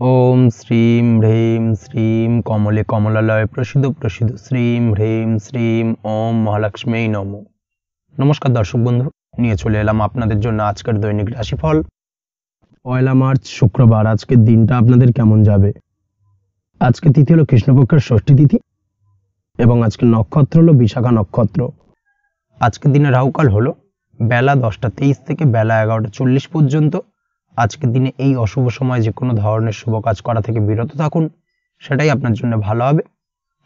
ओम श्रीं ह्रीं श्रीं कमले कमलालय प्रसिद्ध प्रसिद्ध श्रीं ह्रीं श्रीं ओम महालक्ष्मी नमो। नमस्कार दर्शक बंधु, নিয়ে চলে এলাম আপনাদের জন্য আজকের দৈনিক রাশিফল। 1 মার্চ শুক্রবার। আজকের দিনটা আপনাদের কেমন যাবে? আজকে তিথি হলো কৃষ্ণপক্ষের ষষ্ঠী তিথি এবং আজকে নক্ষত্র হলো বিশাখা নক্ষত্র। আজকের দিনে রাহুকাল হলো বেলা 10টা 23 থেকে বেলা 11টা 40 পর্যন্ত। আজকের দিনে এই অশুভ সময় যে কোনো ধরনের শুভ কাজ করা থেকে বিরত থাকুন, সেটাই আপনার জন্য ভালো হবে।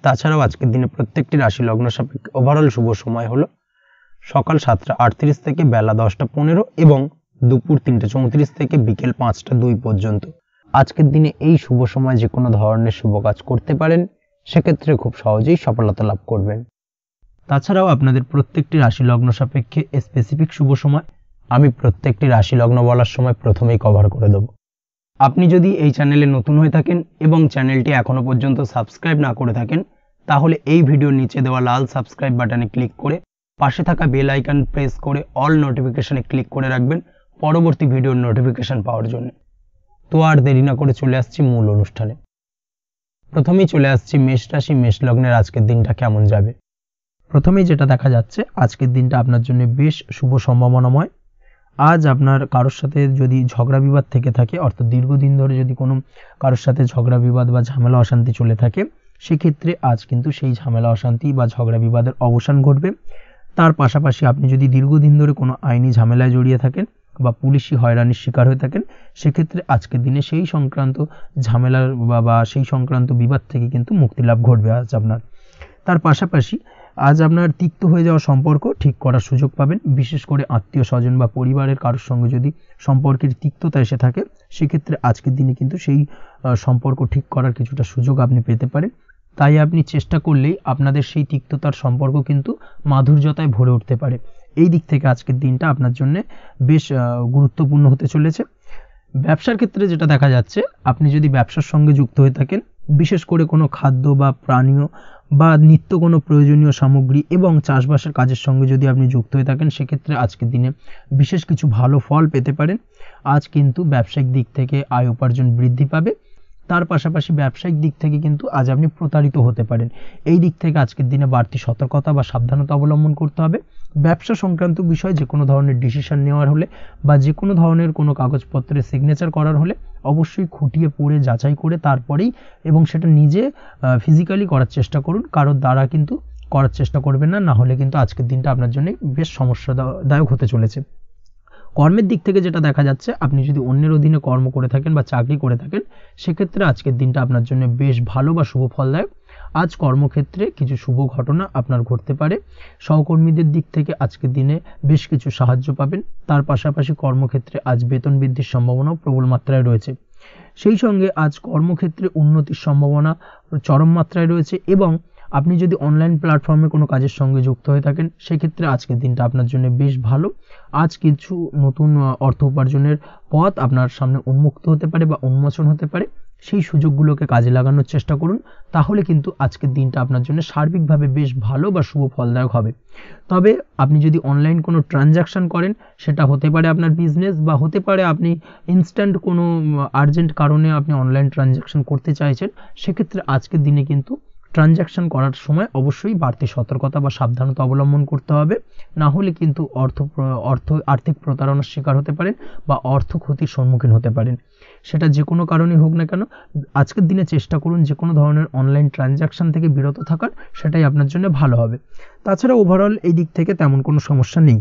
তাছাড়াও আজকের দিনে প্রত্যেকটি রাশি লগ্ন সাপেক্ষে ওভারঅল শুভ সময় হলো সকাল 7টা 38 থেকে বেলা 10টা 15 এবং দুপুর 3টা 34 থেকে বিকেল 5টা 2 পর্যন্ত। আজকের দিনে এই শুভ সময় যে কোনো ধরনের শুভ কাজ করতে পারেন, সেক্ষেত্রে খুব সহজেই সফলতা লাভ করবেন। তাছাড়াও আপনাদের প্রত্যেকটি রাশি লগ্ন সাপেক্ষে স্পেসিফিক শুভ সময় আমি প্রত্যেকটি রাশি লগ্ন বলার সময় প্রথমেই কভার করে দেব। আপনি যদি এই চ্যানেলে নতুন হয়ে থাকেন এবং চ্যানেলটি এখনো পর্যন্ত সাবস্ক্রাইব না করে থাকেন, তাহলে এই ভিডিওর নিচে দেওয়া লাল সাবস্ক্রাইব বাটনে ক্লিক করে পাশে থাকা বেল আইকন প্রেস করে অল নোটিফিকেশনে ক্লিক করে রাখবেন পরবর্তী ভিডিওর নোটিফিকেশন পাওয়ার জন্য। তো আর দেরি না করে চলে আসছি মূল অনুষ্ঠানে। প্রথমেই চলে আসছি মেষ রাশি মেষ লগ্নের আজকের দিনটা কেমন যাবে। প্রথমেই যেটা দেখা যাচ্ছে, আজকের দিনটা আপনার জন্য বেশ শুভ সম্ভাবনাময়। আজ আপনার কারোর সাথে যদি ঝগড়া বিবাদ থেকে থাকে, অর্থাৎ দীর্ঘদিন ধরে যদি কোনো কারোর সাথে ঝগড়া বিবাদ বা ঝামেলা অশান্তি চলে থাকে, সেক্ষেত্রে আজ কিন্তু সেই ঝামেলা অশান্তি বা ঝগড়া বিবাদের অবসান ঘটবে। তার পাশাপাশি আপনি যদি দীর্ঘদিন ধরে কোনো আইনি ঝামেলায় জড়িয়ে থাকেন বা পুলিশি হয়রানির শিকার হয়ে থাকেন, সেক্ষেত্রে আজকের দিনে সেই সংক্রান্ত ঝামেলার বা সেই সংক্রান্ত বিবাদ থেকে কিন্তু মুক্তিলাভ ঘটবে আজ আপনার। তার পাশাপাশি আজ আপনার তিক্ত হয়ে যাওয়া সম্পর্ক ঠিক করার সুযোগ পাবেন। বিশেষ করে আত্মীয় স্বজন বা পরিবারের কারোর সঙ্গে যদি সম্পর্কের তিক্ততা এসে থাকে, সেক্ষেত্রে আজকের দিনে কিন্তু সেই সম্পর্ক ঠিক করার কিছুটা সুযোগ আপনি পেতে পারেন। তাই আপনি চেষ্টা করলেই আপনাদের সেই তিক্ততার সম্পর্ক কিন্তু মাধুর্যতায় ভরে উঠতে পারে। এই দিক থেকে আজকের দিনটা আপনার জন্য বেশ গুরুত্বপূর্ণ হতে চলেছে। ব্যবসার ক্ষেত্রে যেটা দেখা যাচ্ছে, আপনি যদি ব্যবসার সঙ্গে যুক্ত হয়ে থাকেন, বিশেষ করে কোনো খাদ্য বা পানীয় বা নিত্য কোনো প্রয়োজনীয় সামগ্রী এবং চাষবাসের কাজের সঙ্গে যদি আপনি যুক্ত হয়ে থাকেন, সেক্ষেত্রে আজকের দিনে বিশেষ কিছু ভালো ফল পেতে পারেন। আজ কিন্তু ব্যবসায়িক দিক থেকে আয় উপার্জন বৃদ্ধি পাবে। তার পাশাপাশি ব্যবসায়িক দিক থেকে কিন্তু আজ আপনি প্রতারিত হতে পারেন। এই দিক থেকে আজকের দিনে বাড়তি সতর্কতা বা সাবধানতা অবলম্বন করতে হবে। ব্যবসা সংক্রান্ত বিষয়ে যে কোনো ধরনের ডিসিশন নেওয়ার হলে বা যে কোনো ধরনের কোনো কাগজপত্রে সিগনেচার করার হলে অবশ্যই খুঁটিয়ে পড়ে যাচাই করে তারপরেই এবং সেটা নিজে ফিজিক্যালি করার চেষ্টা করুন। কারোর দ্বারা কিন্তু করার চেষ্টা করবেন না, না হলে কিন্তু আজকের দিনটা আপনার জন্য বেশ সমস্যাদায়ক হতে চলেছে। কর্মের দিক থেকে যেটা দেখা যাচ্ছে, আপনি যদি অন্যের অধীনে কর্ম করে থাকেন বা চাকরি করে থাকেন, সেক্ষেত্রে আজকের দিনটা আপনার জন্য বেশ ভালো বা শুভ ফলদায়ক। আজ কর্মক্ষেত্রে কিছু শুভ ঘটনা আপনার ঘটতে পারে। সহকর্মীদের দিক থেকে আজকের দিনে বেশ কিছু সাহায্য পাবেন। তার পাশাপাশি কর্মক্ষেত্রে আজ বেতন বৃদ্ধির সম্ভাবনাও প্রবল মাত্রায় রয়েছে। সেই সঙ্গে আজ কর্মক্ষেত্রে উন্নতির সম্ভাবনা চরম মাত্রায় রয়েছে এবং আপনি যদি অনলাইন প্ল্যাটফর্মে কোনো কাজের সঙ্গে যুক্ত হয়ে থাকেন, সেক্ষেত্রে আজকের দিনটা আপনার জন্য বেশ ভালো। আজ কিছু নতুন অর্থ উপার্জনের পথ আপনার সামনে উন্মুক্ত হতে পারে বা উন্মোচন হতে পারে। সেই সুযোগগুলোকে কাজে লাগানোর চেষ্টা করুন, তাহলে কিন্তু আজকের দিনটা আপনার জন্য সার্বিকভাবে বেশ ভালো বা শুভ ফলদায়ক হবে। তবে আপনি যদি অনলাইন কোনো ট্রানজ্যাকশন করেন, সেটা হতে পারে আপনার বিজনেস বা হতে পারে আপনি ইনস্ট্যান্ট কোনো আর্জেন্ট কারণে আপনি অনলাইন ট্রানজ্যাকশন করতে চাইছেন, সেক্ষেত্রে আজকের দিনে কিন্তু ট্রানজ্যাকশন করার সময় অবশ্যই বাড়তি সতর্কতা বা সাবধানতা অবলম্বন করতে হবে। না হলে কিন্তু আর্থিক প্রতারণার শিকার হতে পারেন বা অর্থ ক্ষতির সম্মুখীন হতে পারেন। সেটা যে কোনো কারণেই হোক না কেন, আজকের দিনে চেষ্টা করুন যে কোনো ধরনের অনলাইন ট্রানজ্যাকশন থেকে বিরত থাকার, সেটাই আপনার জন্য ভালো হবে। তাছাড়া ওভারঅল এই দিক থেকে তেমন কোনো সমস্যা নেই।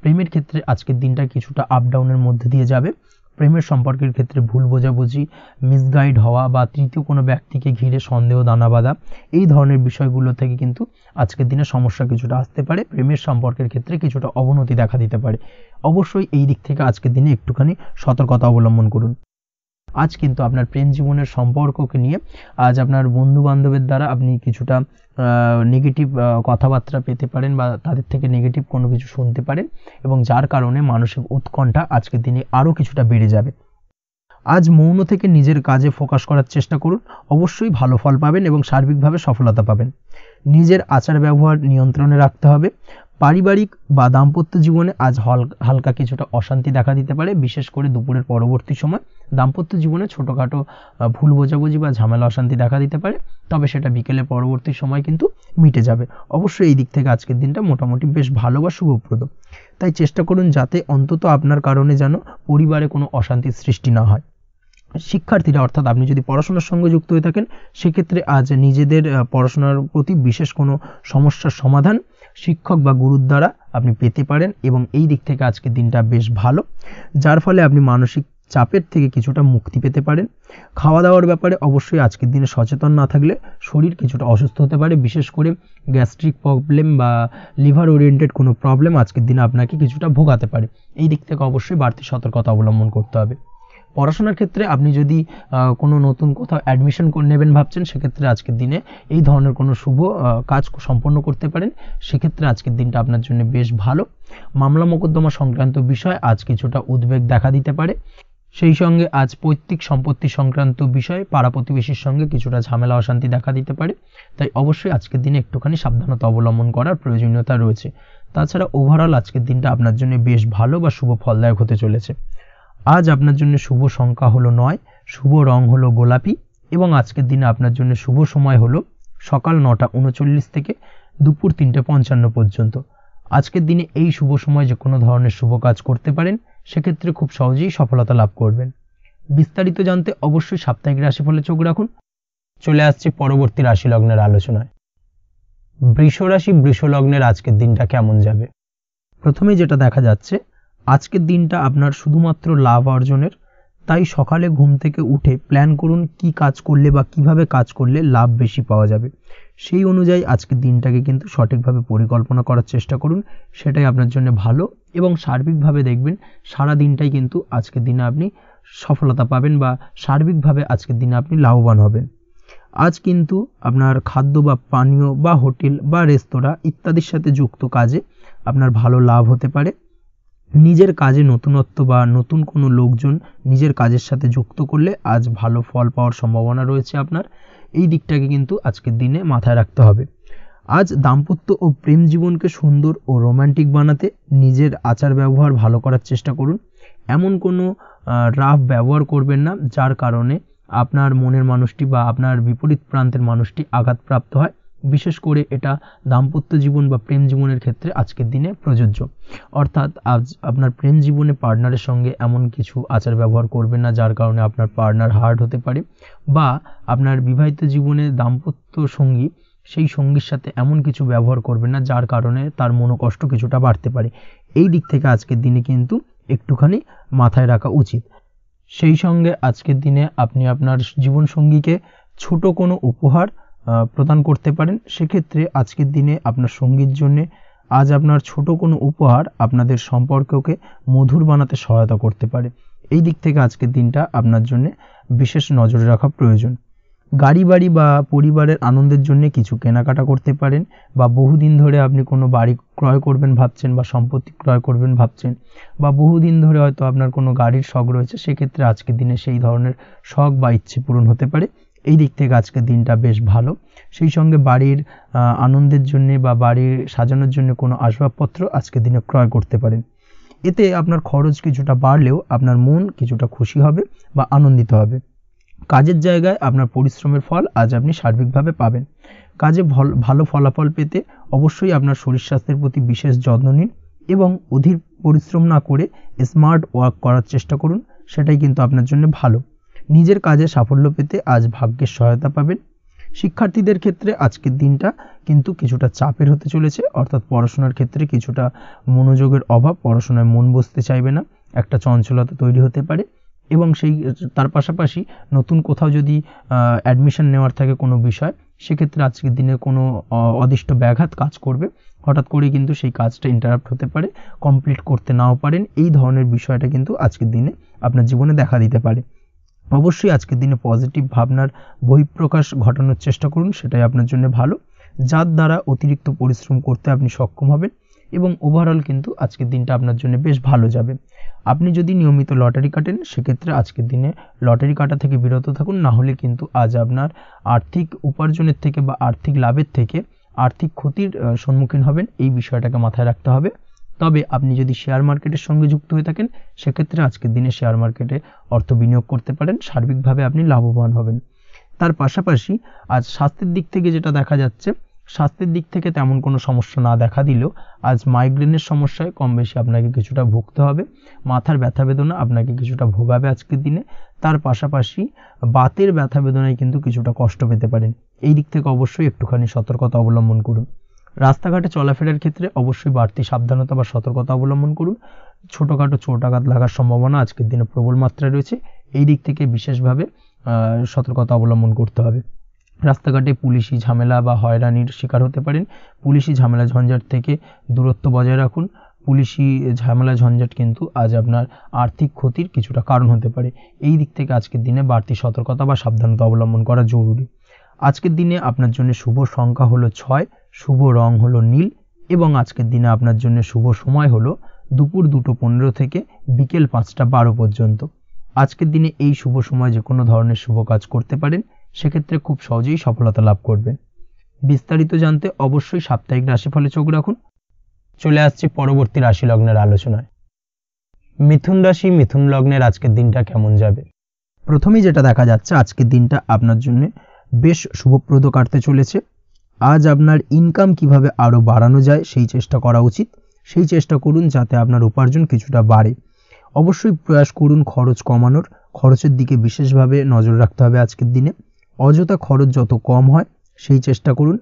প্রেমের ক্ষেত্রে আজকের দিনটা কিছুটা আপ ডাউনের মধ্যে দিয়ে যাবে। প্রেমের সম্পর্কের ক্ষেত্রে ভুল বোঝাবুঝি, মিসগাইড হওয়া বা তৃতীয় কোনো ব্যক্তিকে ঘিরে সন্দেহ দানা বাঁধা, এই ধরনের বিষয়গুলো থেকে কিন্তু আজকের দিনে সমস্যা কিছুটা আসতে পারে। প্রেমের সম্পর্কের ক্ষেত্রে কিছুটা অবনতি দেখা দিতে পারে। অবশ্যই এই দিক থেকে আজকের দিনে একটুখানি সতর্কতা অবলম্বন করুন। আজ কিন্তু আপনার প্রেম জীবনের সম্পর্ককে নিয়ে আজ আপনার বন্ধু বান্ধবের দ্বারা আপনি কিছুটা নেগেটিভ কথাবার্তা পেতে পারেন বা তাদের থেকে নেগেটিভ কোনো কিছু শুনতে পারেন এবং যার কারণে মানসিক উৎকণ্ঠা আজকের দিনে আরও কিছুটা বেড়ে যাবে। আজ মৌন থেকে নিজের কাজে ফোকাস করার চেষ্টা করুন, অবশ্যই ভালো ফল পাবেন এবং সার্বিকভাবে সফলতা পাবেন। নিজের আচার ব্যবহার নিয়ন্ত্রণে রাখতে হবে। পারিবারিক বা দাম্পত্য জীবনে আজ হালকা কিছুটা অশান্তি দেখা দিতে পারে, বিশেষ করে দুপুরের পরবর্তী সময়। দাম্পত্য জীবনে ছোটোখাটো ভুল বোঝাবুঝি বা ঝামেলা অশান্তি দেখা দিতে পারে, তবে সেটা বিকেলে পরবর্তী সময় কিন্তু মিটে যাবে। অবশ্যই এই দিক থেকে আজকের দিনটা মোটামুটি বেশ ভালো বা শুভপ্রদ। তাই চেষ্টা করুন যাতে অন্তত আপনার কারণে যেন পরিবারে কোনো অশান্তির সৃষ্টি না হয়। শিক্ষার্থীরা, অর্থাৎ আপনি যদি পড়াশোনার সঙ্গে যুক্ত হয়ে থাকেন, সেক্ষেত্রে আজ নিজেদের পড়াশোনার প্রতি বিশেষ কোনো সমস্যার সমাধান শিক্ষক বা গুরুর দ্বারা আপনি পেতে পারেন, এবং এই দিক থেকে আজকের দিনটা বেশ ভালো, যার ফলে আপনি মানসিক চাপের থেকে কিছুটা মুক্তি পেতে পারেন। খাওয়া দাওয়ার ব্যাপারে অবশ্যই আজকের দিনে সচেতন না থাকলে শরীর কিছুটা অসুস্থ হতে পারে, বিশেষ করে গ্যাস্ট্রিক প্রবলেম বা লিভার ওরিয়েন্টেড কোনো প্রবলেম আজকের দিনে আপনাকে কিছুটা ভোগাতে পারে। এই দিক থেকে অবশ্যই বাড়তি সতর্কতা অবলম্বন করতে হবে। পড়াশোনার ক্ষেত্রে আপনি যদি কোনো নতুন কোথাও অ্যাডমিশন নেবেন ভাবছেন, সেক্ষেত্রে আজকের দিনে এই ধরনের কোনো শুভ কাজ সম্পন্ন করতে পারেন, সেক্ষেত্রে আজকের দিনটা আপনার জন্য বেশ ভালো। মামলা মোকদ্দমা সংক্রান্ত বিষয় আজ কিছুটা উদ্বেগ দেখা দিতে পারে, সেই সঙ্গে আজ পৈতৃক সম্পত্তি সংক্রান্ত বিষয়ে পাড়া প্রতিবেশীর সঙ্গে কিছুটা ঝামেলা অশান্তি দেখা দিতে পারে, তাই অবশ্যই আজকের দিনে একটুখানি সাবধানতা অবলম্বন করার প্রয়োজনীয়তা রয়েছে। তাছাড়া ওভারঅল আজকের দিনটা আপনার জন্য বেশ ভালো বা শুভ ফলদায়ক হতে চলেছে। আজ আপনার জন্য শুভ সংখ্যা হলো 9, শুভ রং হলো গোলাপি, এবং আজকের দিনে আপনার জন্য শুভ সময় হলো সকাল 9:39 থেকে দুপুর 3:55 পর্যন্ত। আজকের দিনে এই শুভ সময় যে কোনো ধরনের শুভ কাজ করতে পারেন, সেক্ষেত্রে খুব সহজেই সফলতা লাভ করবেন। বিস্তারিত জানতে অবশ্যই সাপ্তাহিক রাশিফলে চোখ রাখুন। চলে আসছে পরবর্তী রাশি লগ্নের আলোচনায়। বৃষ রাশি, বৃষ লগ্নের আজকের দিনটা কেমন যাবে? প্রথমে যেটা দেখা যাচ্ছে, আজকের দিনটা আপনার শুধুমাত্র লাভ অর্জনের, তাই সকালে ঘুম থেকে উঠে প্ল্যান করুন কি কাজ করলে বা কিভাবে কাজ করলে লাভ বেশি পাওয়া যাবে। সেই অনুযায়ী আজকের দিনটাকে কিন্তু সঠিকভাবে পরিকল্পনা করার চেষ্টা করুন, সেটাই আপনার জন্য ভালো, এবং সার্বিকভাবে দেখবেন সারা দিনটাই কিন্তু আজকের দিনে আপনি সফলতা পাবেন বা সার্বিকভাবে আজকের দিনে আপনি লাভবান হবেন। আজ কিন্তু আপনার খাদ্য বা পানীয় বা হোটেল বা রেস্তোরাঁ ইত্যাদির সাথে যুক্ত কাজে আপনার ভালো লাভ হতে পারে। নিজের কাজে নতুনত্ব বা নতুন কোনো লোকজন নিজের কাজের সাথে যুক্ত করলে আজ ভালো ফল পাওয়ার সম্ভাবনা রয়েছে আপনার। এই দিকটাকে কিন্তু আজকের দিনে মাথায় রাখতে হবে। আজ দাম্পত্য ও প্রেম জীবনকে সুন্দর ও রোমান্টিক বানাতে নিজের আচার ব্যবহার ভালো করার চেষ্টা করুন। এমন কোনো রাফ ব্যবহার করবেন না যার কারণে আপনার মনের মানুষটি বা আপনার বিপরীত প্রান্তের মানুষটি আঘাতপ্রাপ্ত হয়। বিশেষ করে এটা দাম্পত্য জীবন বা প্রেম জীবনের ক্ষেত্রে আজকের দিনে প্রযোজ্য। অর্থাৎ আজ আপনার প্রেম জীবনে পার্টনারের সঙ্গে এমন কিছু আচার ব্যবহার করবেন না যার কারণে আপনার পার্টনার হার্ট হতে পারে, বা আপনার বিবাহিত জীবনে দাম্পত্য সঙ্গী সেই সঙ্গীর সাথে এমন কিছু ব্যবহার করবেন না যার কারণে তার মনোকষ্ট কিছুটা বাড়তে পারে। এই দিক থেকে আজকের দিনে কিন্তু একটুখানি মাথায় রাখা উচিত। সেই সঙ্গে আজকের দিনে আপনি আপনার জীবনসঙ্গীকে ছোট কোনো উপহার প্রদান করতে পারেন। সেক্ষেত্রে আজকের দিনে আপনার সঙ্গীর জন্য আজ আপনার ছোট কোনো উপহার আপনাদের সম্পর্ককে মধুর বানাতে সহায়তা করতে পারে। এই দিক থেকে আজকের দিনটা আপনার জন্য বিশেষ নজরে রাখা প্রয়োজন। গাড়ি বাড়ি বা পরিবারের আনন্দের জন্য কিছু কেনাকাটা করতে পারেন, বা বহুদিন ধরে আপনি কোনো বাড়ি ক্রয় করবেন ভাবছেন বা সম্পত্তি ক্রয় করবেন ভাবছেন, বা বহুদিন ধরে হয়তো আপনার কোনো গাড়ির শখ রয়েছে, সেক্ষেত্রে আজকের দিনে সেই ধরনের শখ বা ইচ্ছে পূরণ হতে পারে। এই দিক থেকে আজকের দিনটা বেশ ভালো। সেই সঙ্গে বাড়ির আনন্দের জন্য বা বাড়ির সাজানোর জন্য কোনো আসবাবপত্র আজকের দিনে ক্রয় করতে পারেন। এতে আপনার খরচ কিছুটা বাড়লেও আপনার মন কিছুটা খুশি হবে বা আনন্দিত হবে। কাজের জায়গায় আপনার পরিশ্রমের ফল আজ আপনি সার্বিকভাবে পাবেন। কাজে ভালো ফলাফল পেতে অবশ্যই আপনার শরীর স্বাস্থ্যের প্রতি বিশেষ যত্ন নিন, এবং অধীর পরিশ্রম না করে স্মার্ট ওয়ার্ক করার চেষ্টা করুন, সেটাই কিন্তু আপনার জন্য ভালো। নিজের কাজে সাফল্য পেতে আজ ভাগ্যের সহায়তা পাবেন। শিক্ষার্থীদের ক্ষেত্রে আজকের দিনটা কিন্তু কিছুটা চাপের হতে চলেছে, অর্থাৎ পড়াশোনার ক্ষেত্রে কিছুটা মনোযোগের অভাব, পড়াশোনায় মন বসতে চাইবে না, একটা চঞ্চলতা তৈরি হতে পারে, এবং তার পাশাপাশি নতুন কোথাও যদি অ্যাডমিশন নেওয়ার থাকে কোনো বিষয়, সেক্ষেত্রে আজকের দিনে কোনো অদিষ্ট ব্যাঘাত কাজ করবে, হঠাৎ করে কিন্তু সেই কাজটা ইন্টারাপ্ট হতে পারে, কমপ্লিট করতে নাও পারেন। এই ধরনের বিষয়টা কিন্তু আজকের দিনে আপনার জীবনে দেখা দিতে পারে। অবশ্যই আজকের দিনে পজিটিভ ভাবনার বহিঃপ্রকাশ ঘটানোর চেষ্টা করুন, সেটাই আপনার জন্য ভালো, যার দ্বারা অতিরিক্ত পরিশ্রম করতে আপনি সক্ষম হবেন, এবং ওভারঅল কিন্তু আজকের দিনটা আপনার জন্য বেশ ভালো যাবে। আপনি যদি নিয়মিত লটারি কাটেন, সেক্ষেত্রে আজকের দিনে লটারি কাটা থেকে বিরত থাকুন, না হলে কিন্তু আজ আপনার আর্থিক উপার্জনের থেকে বা আর্থিক লাভের থেকে আর্থিক ক্ষতির সম্মুখীন হবেন। এই বিষয়টাকে মাথায় রাখতে হবে। তবে আপনি যদি শেয়ার মার্কেটের সঙ্গে যুক্ত হয়ে থাকেন সেক্ষেত্রে আজকের দিনে শেয়ার মার্কেটে অর্থ বিনিয়োগ করতে পারেন, সার্বিকভাবে আপনি লাভবান হবেন। তার পাশাপাশি আজ স্বাস্থ্যের দিক থেকে যেটা দেখা যাচ্ছে, স্বাস্থ্যের দিক থেকে তেমন কোনো সমস্যা না দেখা দিলেও আজ মাইগ্রেনের সমস্যায় কম বেশি আপনাকে কিছুটা ভুগতে হবে, মাথার ব্যথা বেদনা আপনাকে কিছুটা ভোগাবে আজকের দিনে। তার পাশাপাশি বাতের ব্যথা বেদনায় কিন্তু কিছুটা কষ্ট পেতে পারেন, এই দিক থেকে অবশ্যই একটুখানি সতর্কতা অবলম্বন করুন। রাস্তাঘাটে চলাফেরার ক্ষেত্রে অবশ্যই বাড়তি সাবধানতা বা সতর্কতা অবলম্বন করুন। ছোটোখাটো চোট আঘাত লাগার সম্ভাবনা আজকের দিনে প্রবল মাত্রায় রয়েছে, এই দিক থেকে বিশেষভাবে সতর্কতা অবলম্বন করতে হবে। রাস্তাঘাটে পুলিশি ঝামেলা বা হয়রানির শিকার হতে পারেন, পুলিশি ঝামেলা ঝঞ্ঝাট থেকে দূরত্ব বজায় রাখুন। পুলিশি ঝামেলা ঝঞ্ঝাট কিন্তু আজ আপনার আর্থিক ক্ষতির কিছুটা কারণ হতে পারে, এই দিক থেকে আজকের দিনে বাড়তি সতর্কতা বা সাবধানতা অবলম্বন করা জরুরি। আজকের দিনে আপনার জন্য শুভ সংখ্যা হলো 6, শুভ রং হলো নীল এবং আজকের দিনে আপনার জন্য শুভ সময় হলো দুপুর 2:15 থেকে বিকেল 5:12 পর্যন্ত। আজকের দিনে এই শুভ সময় যে কোনো ধরনের শুভ কাজ করতে পারেন, সেক্ষেত্রে খুব সহজেই সফলতা লাভ করবেন। বিস্তারিত জানতে অবশ্যই সাপ্তাহিক রাশিফলে চোখ রাখুন। চলে আসছি পরবর্তী রাশি লগ্নের আলোচনায়। মিথুন রাশি, মিথুন লগ্নের আজকের দিনটা কেমন যাবে? প্রথমেই যেটা দেখা যাচ্ছে, আজকের দিনটা আপনার জন্য বেশ শুভপ্রদ কাটতে চলেছে। আজ আপনার ইনকাম কিভাবে আরও বাড়ানো যায় সেই চেষ্টা করা উচিত, সেই চেষ্টা করুন যাতে আপনার উপার্জন কিছুটা বাড়ে। অবশ্যই প্রয়াস করুন খরচ কমানোর, খরচের দিকে বিশেষভাবে নজর রাখতে হবে আজকের দিনে। অযথা খরচ যত কম হয় সেই চেষ্টা করুন।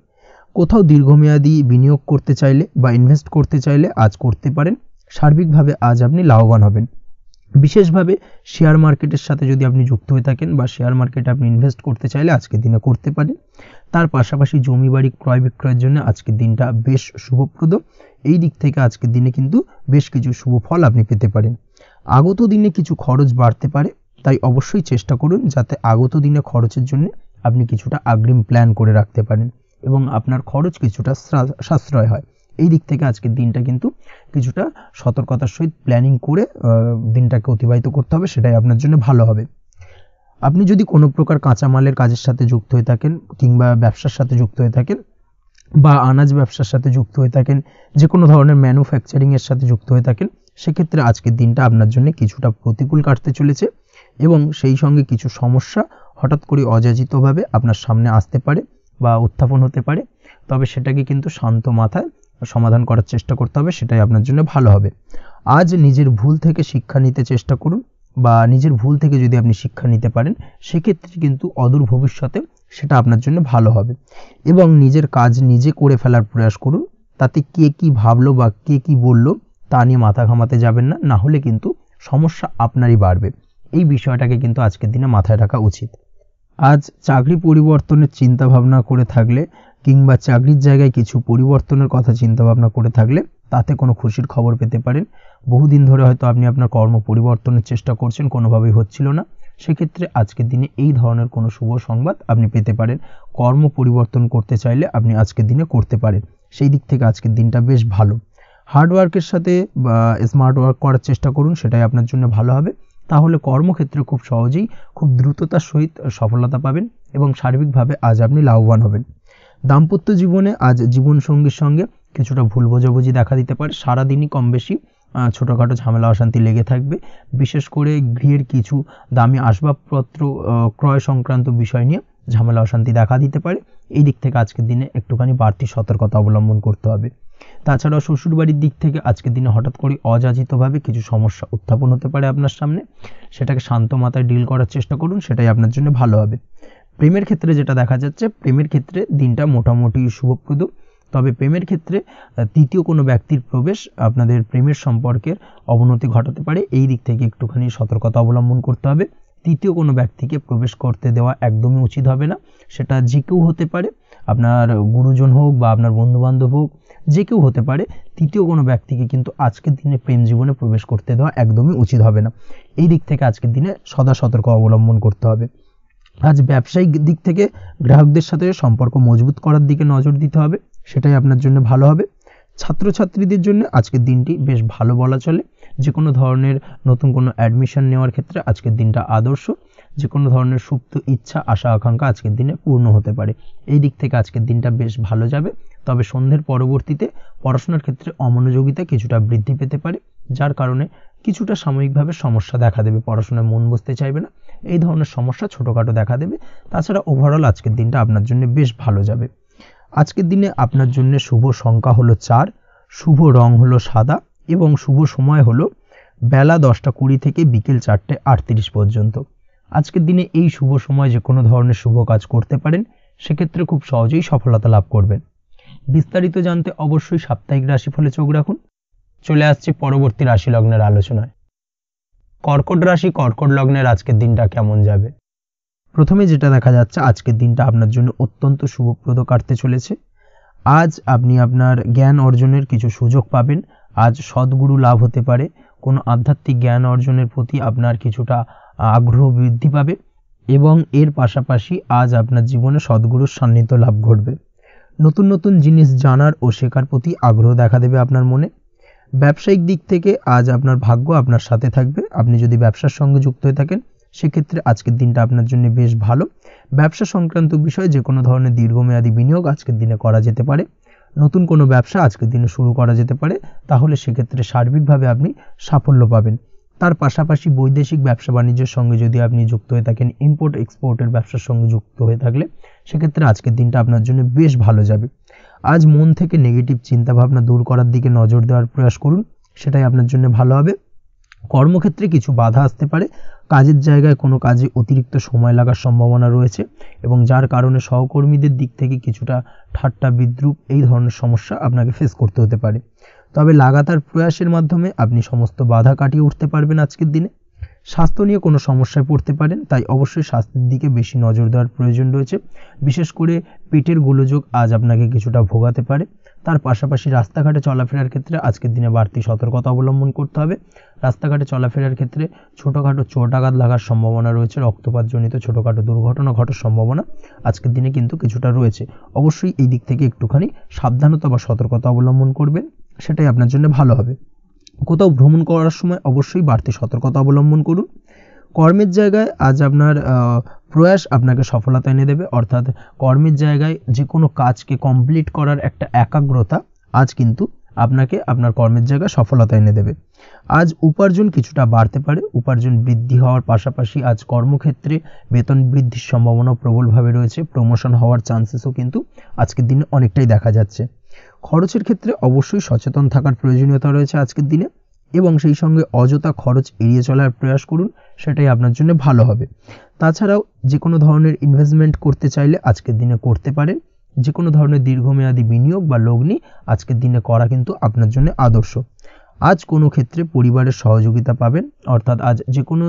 কোথাও দীর্ঘমেয়াদী বিনিয়োগ করতে চাইলে বা ইনভেস্ট করতে চাইলে আজ করতে পারেন, সার্বিকভাবে আজ আপনি লাভবান হবেন। বিশেষভাবে শেয়ার মার্কেটের সাথে যদি আপনি যুক্ত হয়ে থাকেন বা শেয়ার মার্কেটে আপনি ইনভেস্ট করতে চাইলে আজকের দিনে করতে পারেন। তার পাশাপাশি জমি বাড়ি ক্রয় বিক্রয়ের জন্য আজকের দিনটা বেশ শুভপ্রদ, এই দিক থেকে আজকের দিনে কিন্তু বেশ কিছু শুভ ফল আপনি পেতে পারেন। আগত দিনে কিছু খরচ বাড়তে পারে, তাই অবশ্যই চেষ্টা করুন যাতে আগত দিনে খরচের জন্য আপনি কিছুটা অগ্রিম প্ল্যান করে রাখতে পারেন এবং আপনার খরচ কিছুটা সাশ্রয় হয়। এই দিক থেকে আজকের দিনটা কিন্তু কিছুটা সতর্কতার সহিত প্ল্যানিং করে দিনটাকে অতিবাহিত করতে হবে, সেটাই আপনার জন্য ভালো হবে। আপনি যদি কোনো প্রকার কাঁচামালের কাজের সাথে যুক্ত হয়ে থাকেন কিংবা ব্যবসার সাথে যুক্ত হয়ে থাকেন বা আনাজ ব্যবসার সাথে যুক্ত হয়ে থাকেন, যে কোনো ধরনের ম্যানুফ্যাকচারিংয়ের সাথে যুক্ত হয়ে থাকেন, সেক্ষেত্রে আজকের দিনটা আপনার জন্য কিছুটা প্রতিকূল কাটতে চলেছে এবং সেই সঙ্গে কিছু সমস্যা হঠাৎ করে অযাচিতভাবে আপনার সামনে আসতে পারে বা উত্থাপন হতে পারে, তবে সেটাকে কিন্তু শান্ত মাথায় সমাধান করার চেষ্টা করতে হবে, সেটাই আপনার জন্য ভালো হবে। আজ নিজের ভুল থেকে শিক্ষা নিতে চেষ্টা করুন বা নিজের ভুল থেকে যদি আপনি শিক্ষা নিতে পারেন সেক্ষেত্রে কিন্তু অদূর ভবিষ্যতে সেটা আপনার জন্য ভালো হবে এবং নিজের কাজ নিজে করে ফেলার প্রয়াস করুন। তাতে কে কি ভাবলো বা কে কি বললো তা নিয়ে মাথা ঘামাতে যাবেন না, না হলে কিন্তু সমস্যা আপনারই বাড়বে। এই বিষয়টাকে কিন্তু আজকের দিনে মাথায় রাখা উচিত। আজ চাকরি পরিবর্তনের চিন্তা ভাবনা করে থাকলে কিংবা চাকরির জায়গায় কিছু পরিবর্তনের কথা চিন্তা ভাবনা করে থাকলে তাতে কোনো খুশির খবর পেতে পারেন। বহুদিন ধরে হয়তো আপনি আপনার কর্ম পরিবর্তনের চেষ্টা করছেন, কোনোভাবেই হচ্ছিল না, সেক্ষেত্রে আজকের দিনে এই ধরনের কোনো শুভ সংবাদ আপনি পেতে পারেন। কর্ম পরিবর্তন করতে চাইলে আপনি আজকের দিনে করতে পারেন, সেই দিক থেকে আজকের দিনটা বেশ ভালো। হার্ডওয়ার্কের সাথে বা স্মার্ট ওয়ার্ক করার চেষ্টা করুন, সেটাই আপনার জন্য ভালো হবে। তাহলে কর্মক্ষেত্রে খুব সহজেই খুব দ্রুততার সহিত সফলতা পাবেন এবং সার্বিকভাবে আজ আপনি লাভবান হবেন। দাম্পত্য জীবনে আজ জীবনসঙ্গীর সঙ্গে কিছুটা ভুল বোঝাবুঝি দেখা দিতে পারে, সারাদিনই কম বেশি ছোটোখাটো ঝামেলা অশান্তি লেগে থাকবে। বিশেষ করে গৃহের কিছু দামি আসবাবপত্র ক্রয় সংক্রান্ত বিষয় নিয়ে ঝামেলা অশান্তি দেখা দিতে পারে, এই দিক থেকে আজকের দিনে একটুখানি বাড়তি সতর্কতা অবলম্বন করতে হবে। তাছাড়াও শ্বশুরবাড়ির দিক থেকে আজকের দিনে হঠাৎ করে অযাচিতভাবে কিছু সমস্যা উত্থাপন হতে পারে আপনার সামনে, সেটাকে শান্ত মাথায় ডিল করার চেষ্টা করুন, সেটাই আপনার জন্য ভালো হবে। প্রেমের ক্ষেত্রে যেটা দেখা যাচ্ছে, প্রেমের ক্ষেত্রে দিনটা মোটামুটি শুভপ্রদ, তবে প্রেমের ক্ষেত্রে তৃতীয় কোনো ব্যক্তির প্রবেশ আপনাদের প্রেমের সম্পর্কের অবনতি ঘটাতে পারে, এই দিক থেকে একটুখানি সতর্কতা অবলম্বন করতে হবে। তৃতীয় কোনো ব্যক্তিকে প্রবেশ করতে দেওয়া একদমই উচিত হবে না, সেটা যে কেউ হতে পারে, আপনার গুরুজন হোক বা আপনার বন্ধুবান্ধব হোক, যে কেউ হতে পারে। তৃতীয় কোনো ব্যক্তিকে কিন্তু আজকের দিনে প্রেম জীবনে প্রবেশ করতে দেওয়া একদমই উচিত হবে না, এই দিক থেকে আজকের দিনে সদা সতর্ক অবলম্বন করতে হবে। আজ ব্যবসায়িক দিক থেকে গ্রাহকদের সাথে সম্পর্ক মজবুত করার দিকে নজর দিতে হবে, সেটাই আপনার জন্য ভালো হবে। ছাত্রছাত্রীদের জন্য আজকের দিনটি বেশ ভালো বলা চলে, যে কোনো ধরনের নতুন কোনো অ্যাডমিশন নেওয়ার ক্ষেত্রে আজকের দিনটা আদর্শ। যে কোনো ধরনের সুপ্ত ইচ্ছা আশা আকাঙ্ক্ষা আজকের দিনে পূর্ণ হতে পারে। এই দিক থেকে আজকের দিনটা বেশ ভালো যাবে। তবে সন্ধ্যের পরবর্তীতে পড়াশোনার ক্ষেত্রে অমনোযোগিতা কিছুটা বৃদ্ধি পেতে পারে, যার কারণে কিছুটা সাময়িকভাবে সমস্যা দেখা দেবে, পড়াশোনায় মন বসতে চাইবে না, এই ধরনের সমস্যা ছোটোখাটো দেখা দেবে। তাছাড়া ওভারঅল আজকের দিনটা আপনার জন্য বেশ ভালো যাবে। আজকের দিনে আপনার জন্য শুভ সংখ্যা হলো 4, শুভ রং হলো সাদা এবং শুভ সময় হলো বেলা 10:20 থেকে বিকেল 4:38 পর্যন্ত। আজকের দিনে এই শুভ সময় যে কোনো ধরনের শুভ কাজ করতে পারেন, সেক্ষেত্রে খুব সহজেই সফলতা লাভ করবেন। বিস্তারিত জানতে অবশ্যই সাপ্তাহিক রাশিফলে চোখ রাখুন। চলে আসছি পরবর্তী রাশি লগ্নের আলোচনায়। কর্কট রাশি, কর্কট লগ্নের আজকের দিনটা কেমন যাবে? প্রথমে যেটা দেখা যাচ্ছে, আজকের দিনটা আপনার জন্য অত্যন্ত শুভপ্রদ কাটতে চলেছে। আজ আপনি আপনার জ্ঞান অর্জনের কিছু সুযোগ পাবেন। আজ সদ্গুরু লাভ হতে পারে। কোনো আধ্যাত্মিক জ্ঞান অর্জনের প্রতি আপনার কিছুটা আগ্রহ বৃদ্ধি পাবে এবং এর পাশাপাশি আজ আপনার জীবনে সদ্গুরুর সান্নিধ্য লাভ ঘটবে। নতুন নতুন জিনিস জানার ও শেখার প্রতি আগ্রহ দেখা দেবে আপনার মনে। ব্যবসায়িক দিক থেকে আজ আপনার ভাগ্য আপনার সাথে থাকবে। আপনি যদি ব্যবসার সঙ্গে যুক্ত হয়ে থাকেন, সেক্ষেত্রে আজকের দিনটা আপনার জন্য বেশ ভালো। ব্যবসা সংক্রান্ত বিষয়ে যে কোনো ধরনের দীর্ঘমেয়াদী বিনিয়োগ আজকের দিনে করা যেতে পারে। নতুন কোনো ব্যবসা আজকের দিনে শুরু করা যেতে পারে, তাহলে সেক্ষেত্রে সার্বিকভাবে আপনি সাফল্য পাবেন। তার পাশাপাশি বৈদেশিক ব্যবসা বাণিজ্যের সঙ্গে যদি আপনি যুক্ত হয়ে থাকেন, ইম্পোর্ট এক্সপোর্টের ব্যবসার সঙ্গে যুক্ত হয়ে থাকলে, সেক্ষেত্রে আজকের দিনটা আপনার জন্য বেশ ভালো যাবে। আজ মন থেকে নেগেটিভ চিন্তাভাবনা দূর করার দিকে নজর দেওয়ার প্রয়াস করুন, সেটাই আপনার জন্য ভালো হবে। কর্মক্ষেত্রে কিছু বাধা আসতে পারে। কাজের জায়গায় কোনো কাজে অতিরিক্ত সময় লাগার সম্ভাবনা রয়েছে এবং যার কারণে সহকর্মীদের দিক থেকে কিছুটা ঠাট্টা বিদ্রূপ এই ধরনের সমস্যা আপনাকে ফেস করতে হতে পারে। তবে লাগাতার প্রয়াসের মাধ্যমে আপনি সমস্ত বাধা কাটিয়ে উঠতে পারবেন আজকের দিনে। স্বাস্থ্য নিয়ে কোনো সমস্যায় পড়তে পারেন, তাই অবশ্যই স্বাস্থ্যের দিকে বেশি নজর দেওয়ার প্রয়োজন রয়েছে। বিশেষ করে পেটের গোলযোগ আজ আপনাকে কিছুটা ভোগাতে পারে। তার পাশাপাশি রাস্তাঘাটে চলাফেরার ক্ষেত্রে আজকের দিনে বাড়তি সতর্কতা অবলম্বন করতে হবে। রাস্তাঘাটে চলাফেরার ক্ষেত্রে ছোটোখাটো চোট আঘাত লাগার সম্ভাবনা রয়েছে, রক্তপাতজনিত ছোটোখাটো দুর্ঘটনা ঘটার সম্ভাবনা আজকের দিনে কিন্তু কিছুটা রয়েছে। অবশ্যই এই দিক থেকে একটুখানি সাবধানতা বা সতর্কতা অবলম্বন করবেন, সেটাই আপনার জন্য ভালো হবে। কোথাও ভ্রমণ করার সময় অবশ্যই বাড়তি সতর্কতা অবলম্বন করুন। কর্মের জায়গায় আজ আপনার প্রয়াস আপনাকে সফলতা এনে দেবে, অর্থাৎ কর্মের জায়গায় যে কোনো কাজকে কমপ্লিট করার একটা একাগ্রতা আজ কিন্তু আপনাকে আপনার কর্মের জায়গায় সফলতা এনে দেবে। আজ উপার্জন কিছুটা বাড়তে পারে। উপার্জন বৃদ্ধি হওয়ার পাশাপাশি আজ কর্মক্ষেত্রে বেতন বৃদ্ধির সম্ভাবনা প্রবলভাবে রয়েছে। প্রমোশন হওয়ার চান্সেসও কিন্তু আজকের দিনে অনেকটাই দেখা যাচ্ছে। খরচের ক্ষেত্রে অবশ্যই সচেতন থাকার প্রয়োজনীয়তা রয়েছে আজকের দিনে এবং সেই সঙ্গে অযথা খরচ এড়িয়ে চলার প্রয়াস করুন, সেটাই আপনার জন্য ভালো হবে। তাছাড়াও যে কোনো ধরনের ইনভেস্টমেন্ট করতে চাইলে আজকের দিনে করতে পারেন। যে কোনো ধরনের দীর্ঘমেয়াদী বিনিয়োগ বা লগ্নি আজকের দিনে করা কিন্তু আপনার জন্য আদর্শ। আজ কোনো ক্ষেত্রে পরিবারের সহযোগিতা পাবেন, অর্থাৎ আজ যে কোনো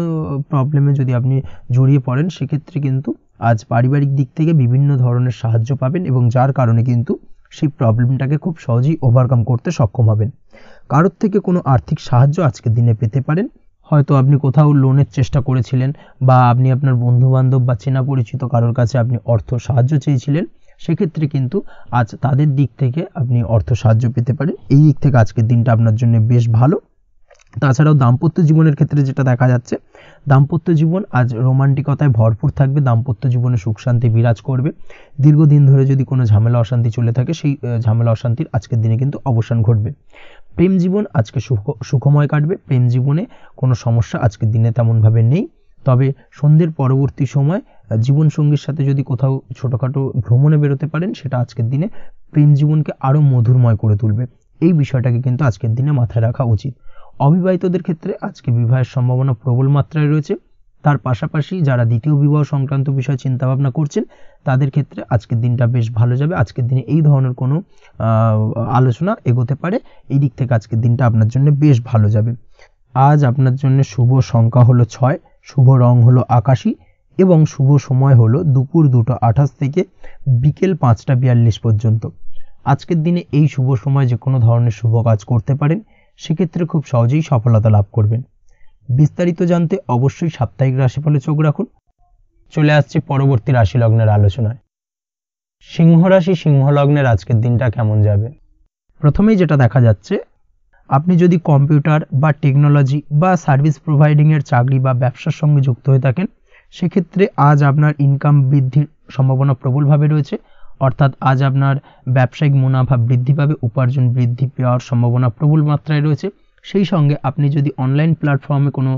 প্রবলেমে যদি আপনি জড়িয়ে পড়েন, সেক্ষেত্রে কিন্তু আজ পারিবারিক দিক থেকে বিভিন্ন ধরনের সাহায্য পাবেন এবং যার কারণে কিন্তু সেই প্রবলেমটাকে খুব সহজেই ওভারকাম করতে সক্ষম হবেন। কারোর থেকে কোনো আর্থিক সাহায্য আজকের দিনে পেতে পারেন। হয়তো আপনি কোথাও লোনের চেষ্টা করেছিলেন বা আপনি আপনার বন্ধুবান্ধব বা চেনা পরিচিত কারোর কাছে আপনি অর্থ সাহায্য চেয়েছিলেন, সেক্ষেত্রে কিন্তু আজ তাদের দিক থেকে আপনি অর্থ সাহায্য পেতে পারেন। এই দিক থেকে আজকের দিনটা আপনার জন্য বেশ ভালো। তাছাড়াও দাম্পত্য জীবনের ক্ষেত্রে যেটা দেখা যাচ্ছে, দাম্পত্য জীবন আজ রোমান্টিকতায় ভরপুর থাকবে। দাম্পত্য জীবনে সুখ শান্তি বিরাজ করবে। দীর্ঘদিন ধরে যদি কোনো ঝামেলা অশান্তি চলে থাকে, সেই ঝামেলা অশান্তির আজকের দিনে কিন্তু অবসান ঘটবে। প্রেম জীবন আজকে সুখময় কাটবে। প্রেম জীবনে কোনো সমস্যা আজকের দিনে তেমনভাবে নেই। তবে সন্ধ্যের পরবর্তী সময় জীবনসঙ্গীর সাথে যদি কোথাও ছোটোখাটো ভ্রমণে বেরোতে পারেন, সেটা আজকের দিনে প্রেম জীবনকে আরও মধুরময় করে তুলবে। এই বিষয়টাকে কিন্তু আজকের দিনে মাথায় রাখা উচিত। অবিবাহিতদের ক্ষেত্রে আজকে বিবাহের সম্ভাবনা প্রবল মাত্রায় রয়েছে। তার পাশাপাশি যারা দ্বিতীয় বিবাহ সংক্রান্ত বিষয়ে চিন্তাভাবনা করছেন, তাদের ক্ষেত্রে আজকের দিনটা বেশ ভালো যাবে। আজকের দিনে এই ধরনের কোনো আলোচনা এগোতে পারে। এই দিক থেকে আজকের দিনটা আপনার জন্য বেশ ভালো যাবে। আজ আপনার জন্য শুভ সংখ্যা হলো 6, শুভ রং হলো আকাশী এবং শুভ সময় হলো দুপুর 2:28 থেকে বিকেল 5:42 পর্যন্ত। আজকের দিনে এই শুভ সময় যে কোনো ধরনের শুভ কাজ করতে পারেন, সেক্ষেত্রে খুব সহজেই সফলতা লাভ করবেন। বিস্তারিত জানতে অবশ্যই সাপ্তাহিক রাশিফলে চোখ রাখুন। চলে আসছি পরবর্তী রাশি লগ্নের আলোচনায়। সিংহ রাশি, সিংহ লগ্নের আজকের দিনটা কেমন যাবে? প্রথমেই যেটা দেখা যাচ্ছে, আপনি যদি কম্পিউটার বা টেকনোলজি বা সার্ভিস প্রোভাইডিংয়ের চাকরি বা ব্যবসার সঙ্গে যুক্ত হয়ে থাকেন, সেক্ষেত্রে আজ আপনার ইনকাম বৃদ্ধির সম্ভাবনা প্রবলভাবে রয়েছে, অর্থাৎ আজ আপনার ব্যবসায়িক মুনাফা বৃদ্ধি পাবে, উপার্জন বৃদ্ধি পাওয়ার সম্ভাবনা প্রবল মাত্রায় রয়েছে। সেই সঙ্গে আপনি যদি অনলাইন প্ল্যাটফর্মে কোনো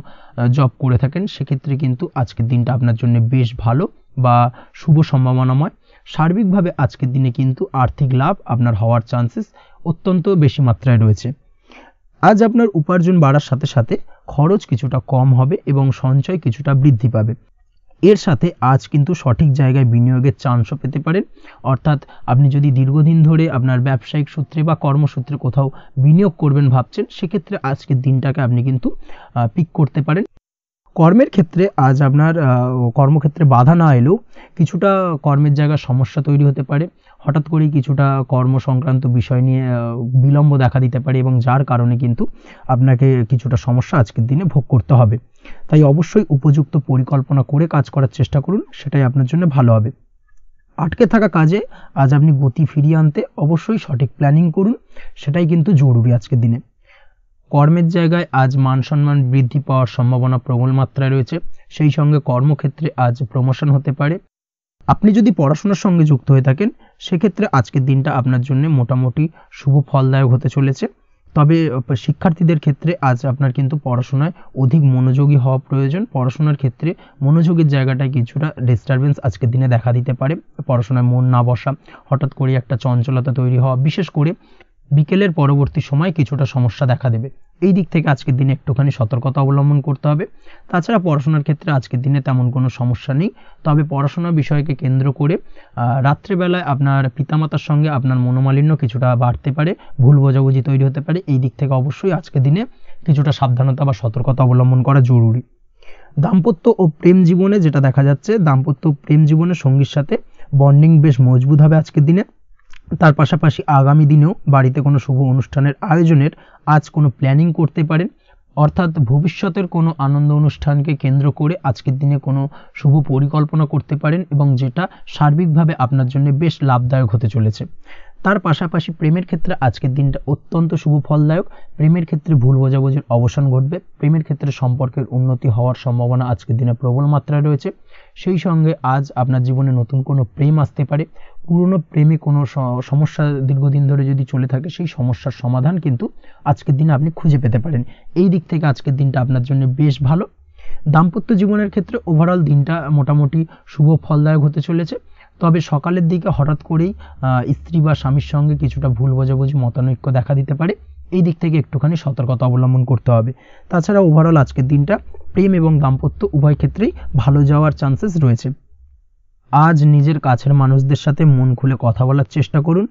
জব করে থাকেন সেক্ষেত্রে কিন্তু আজকের দিনটা আপনার জন্য বেশ ভালো বা শুভ সম্ভাবনাময়। সার্বিকভাবে আজকের দিনে কিন্তু আর্থিক লাভ আপনার হওয়ার চান্সেস অত্যন্ত বেশি মাত্রায় রয়েছে। আজ আপনার উপার্জন বাড়ার সাথে সাথে খরচ কিছুটা কম হবে এবং সঞ্চয় কিছুটা বৃদ্ধি পাবে। এর সাথে আজ কিন্তু সঠিক জায়গায় বিনিয়োগের চান্সও পেতে পারেন, অর্থাৎ আপনি যদি দীর্ঘদিন ধরে আপনার ব্যবসায়িক সূত্রে বা কর্মসূত্রে কোথাও বিনিয়োগ করবেন ভাবছেন, সেক্ষেত্রে আজকের দিনটাকে আপনি কিন্তু পিক করতে পারেন। কর্মের ক্ষেত্রে আজ আপনার কর্মক্ষেত্রে বাধা না এলেও কিছুটা কর্মের জায়গায় সমস্যা তৈরি হতে পারে, হঠাৎ করেই কিছুটা কর্ম সংক্রান্ত বিষয় নিয়ে বিলম্ব দেখা দিতে পারে এবং যার কারণে কিন্তু আপনাকে কিছুটা সমস্যা আজকের দিনে ভোগ করতে হবে। তাই অবশ্যই উপযুক্ত পরিকল্পনা করে কাজ করার চেষ্টা করুন, সেটাই আপনার জন্য ভালো হবে। আটকে থাকা কাজে আজ আপনি গতি ফিরিয়ে আনতে অবশ্যই সঠিক প্ল্যানিং করুন, সেটাই কিন্তু জরুরি আজকের দিনে। কর্মের জায়গায় আজ মান সম্মান বৃদ্ধি পাওয়ার সম্ভাবনা প্রবল মাত্রায় রয়েছে, সেই সঙ্গে কর্মক্ষেত্রে আজ প্রমোশন হতে পারে। আপনি যদি পড়াশোনার সঙ্গে যুক্ত হয়ে থাকেন সেক্ষেত্রে আজকের দিনটা আপনার জন্য মোটামুটি শুভ ফলদায়ক হতে চলেছে। তবে শিক্ষার্থীদের ক্ষেত্রে আজ আপনার কিন্তু পড়াশোনায় অধিক মনোযোগী হওয়া প্রয়োজন। পড়াশোনার ক্ষেত্রে মনোযোগের জায়গাটায় কিছুটা ডিস্টারবেন্স আজকের দিনে দেখা দিতে পারে, পড়াশোনায় মন না বসা, হঠাৎ করে একটা চঞ্চলতা তৈরি হওয়া, বিশেষ করে বিকেলের পরবর্তী সময় কিছুটা সমস্যা দেখা দেবে। এই দিক থেকে আজকের দিনে একটুখানি সতর্কতা অবলম্বন করতে হবে। তাছাড়া পড়াশোনার ক্ষেত্রে আজকের দিনে তেমন কোনো সমস্যা নেই, তবে পড়াশোনার বিষয়কে কেন্দ্র করে রাত্রেবেলায় আপনার পিতামাতার সঙ্গে আপনার মনোমালিন্য কিছুটা বাড়তে পারে, ভুল বোঝাবুঝি তৈরি হতে পারে। এই দিক থেকে অবশ্যই আজকের দিনে কিছুটা সাবধানতা বা সতর্কতা অবলম্বন করা জরুরি। দাম্পত্য ও প্রেম জীবনে যেটা দেখা যাচ্ছে, দাম্পত্য প্রেম জীবনে সঙ্গীর সাথে বন্ডিং বেশ মজবুত হবে আজকের দিনে। তার পাশাপাশি আগামী দিনেও বাড়িতে কোনো শুভ অনুষ্ঠানের আয়োজনের আজ কোনো প্ল্যানিং করতে পারেন, অর্থাৎ ভবিষ্যতের কোনো আনন্দ অনুষ্ঠানকে কেন্দ্র করে আজকের দিনে কোনো শুভ পরিকল্পনা করতে পারেন এবং যেটা সার্বিকভাবে আপনার জন্য বেশ লাভদায়ক হতে চলেছে। তার পাশাপাশি প্রেমের ক্ষেত্রে আজকের দিনটা অত্যন্ত শুভ ফলদায়ক। প্রেমের ক্ষেত্রে ভুল বোঝাবুঝির অবসান ঘটবে, প্রেমের ক্ষেত্রে সম্পর্কের উন্নতি হওয়ার সম্ভাবনা আজকের দিনে প্রবল মাত্রায় রয়েছে। সেই সঙ্গে আজ আপনার জীবনে নতুন কোনো প্রেম আসতে পারে, পুরনো প্রেমে কোনো সমস্যা দীর্ঘদিন ধরে যদি চলে থাকে সেই সমস্যার সমাধান কিন্তু আজকের দিনে আপনি খুঁজে পেতে পারেন। এই দিক থেকে আজকের দিনটা আপনার জন্য বেশ ভালো। দাম্পত্য জীবনের ক্ষেত্রে ওভারঅল দিনটা মোটামুটি শুভ ফলদায়ক হতে চলেছে, তবে সকালের দিকে হঠাৎ করেই স্ত্রী বা স্বামীর সঙ্গে কিছুটা ভুল বোঝাবুঝি মতানৈক্য দেখা দিতে পারে, এই দিক থেকে একটুখানি সতর্কতা অবলম্বন করতে হবে। তাছাড়া ওভারঅল আজকের দিনটা প্রেম এবং দাম্পত্য উভয় ক্ষেত্রেই ভালো যাওয়ার চান্সেস রয়েছে। আজ নিজের কাছের মানুষদের সাথে মন খুলে কথা বলার চেষ্টা করুন।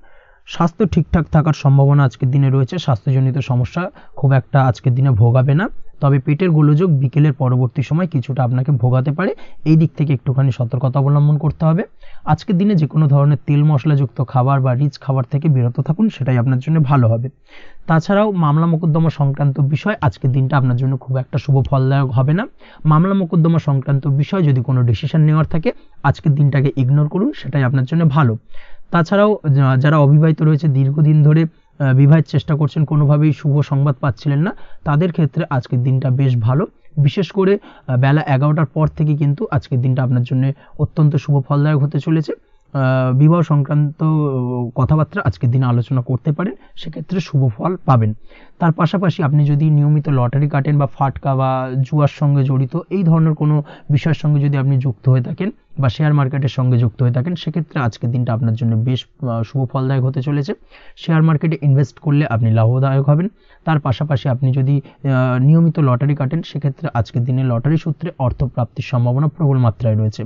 স্বাস্থ্য ঠিকঠাক থাকার সম্ভাবনা আজকের দিনে রয়েছে, স্বাস্থ্যজনিত সমস্যা খুব একটা আজকের দিনে ভোগাবে না, তবে পেটের গোলযোগ বিকেলের পরবর্তী সময় কিছুটা আপনাকে ভোগাতে পারে, এই দিক থেকে একটুখানি সতর্কতা অবলম্বন করতে হবে। আজকের দিনে যে কোনো ধরনের তেল মশলাযুক্ত খাবার বা রিচ খাবার থেকে বিরত থাকুন, সেটাই আপনার জন্য ভালো হবে। তাছাড়াও মামলা মোকদ্দমা সংক্রান্ত বিষয় আজকের দিনটা আপনার জন্য খুব একটা শুভ ফলদায়ক হবে না। মামলা মোকদ্দমা সংক্রান্ত বিষয় যদি কোনো ডিসিশন নেওয়ার থাকে আজকের দিনটাকে ইগনোর করুন, সেটাই আপনার জন্য ভালো। তাছাড়াও যারা অবিবাহিত রয়েছে, দীর্ঘদিন ধরে বিবাহের চেষ্টা করছেন, কোনোভাবেই শুভ সংবাদ পাচ্ছিলেন না, তাদের ক্ষেত্রে আজকের দিনটা বেশ ভালো। বিশেষ করে বেলা 11টার পর থেকে কিন্তু আজকের দিনটা আপনার জন্য অত্যন্ত শুভ ফলদায়ক হতে চলেছে। বিবাহ সংক্রান্ত কথাবার্তা আজকের দিনে আলোচনা করতে পারেন, সেক্ষেত্রে শুভ ফল পাবেন। তার পাশাপাশি আপনি যদি নিয়মিত লটারি কাটেন বা ফাটকা বা জুয়ার সঙ্গে জড়িত এই ধরনের কোনো বিষয়ের সঙ্গে যদি আপনি যুক্ত হয়ে থাকেন বা শেয়ার মার্কেটের সঙ্গে যুক্ত হয়ে থাকেন, সেক্ষেত্রে আজকের দিনটা আপনার জন্য বেশ শুভ ফলদায়ক হতে চলেছে। শেয়ার মার্কেটে ইনভেস্ট করলে আপনি লাভদায়ক হবেন। তার পাশাপাশি আপনি যদি নিয়মিত লটারি কাটেন, সেক্ষেত্রে আজকের দিনে লটারি সূত্রে অর্থ প্রাপ্তির সম্ভাবনা প্রবল মাত্রায় রয়েছে।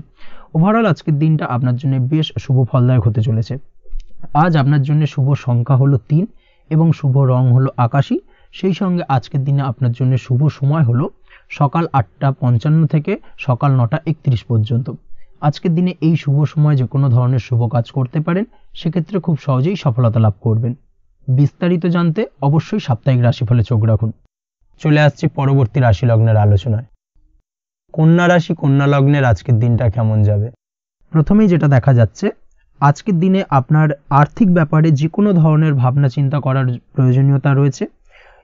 ওভারঅল আজকের দিনটা আপনার জন্য বেশ শুভ ফলদায়ক হতে চলেছে। আজ আপনার জন্য শুভ সংখ্যা হলো 3 এবং শুভ রং হলো আকাশী। সেই সঙ্গে আজকের দিনে আপনার জন্য শুভ সময় হলো সকাল 8:55 থেকে সকাল 9:31 পর্যন্ত। আজকের দিনে এই শুভ সময় যে কোনো ধরনের শুভ কাজ করতে পারেন, সেক্ষেত্রে খুব সহজেই সফলতা লাভ করবেন। বিস্তারিত জানতে অবশ্যই সাপ্তাহিক রাশিফলে চোখ রাখুন। চলে আসছি পরবর্তী রাশি লগ্নের আলোচনায়। কন্যা রাশি, কন্যা লগ্নের আজকের দিনটা কেমন যাবে? প্রথমেই যেটা দেখা যাচ্ছে, আজকের দিনে আপনার আর্থিক ব্যাপারে যে কোনো ধরনের ভাবনা চিন্তা করার প্রয়োজনীয়তা রয়েছে।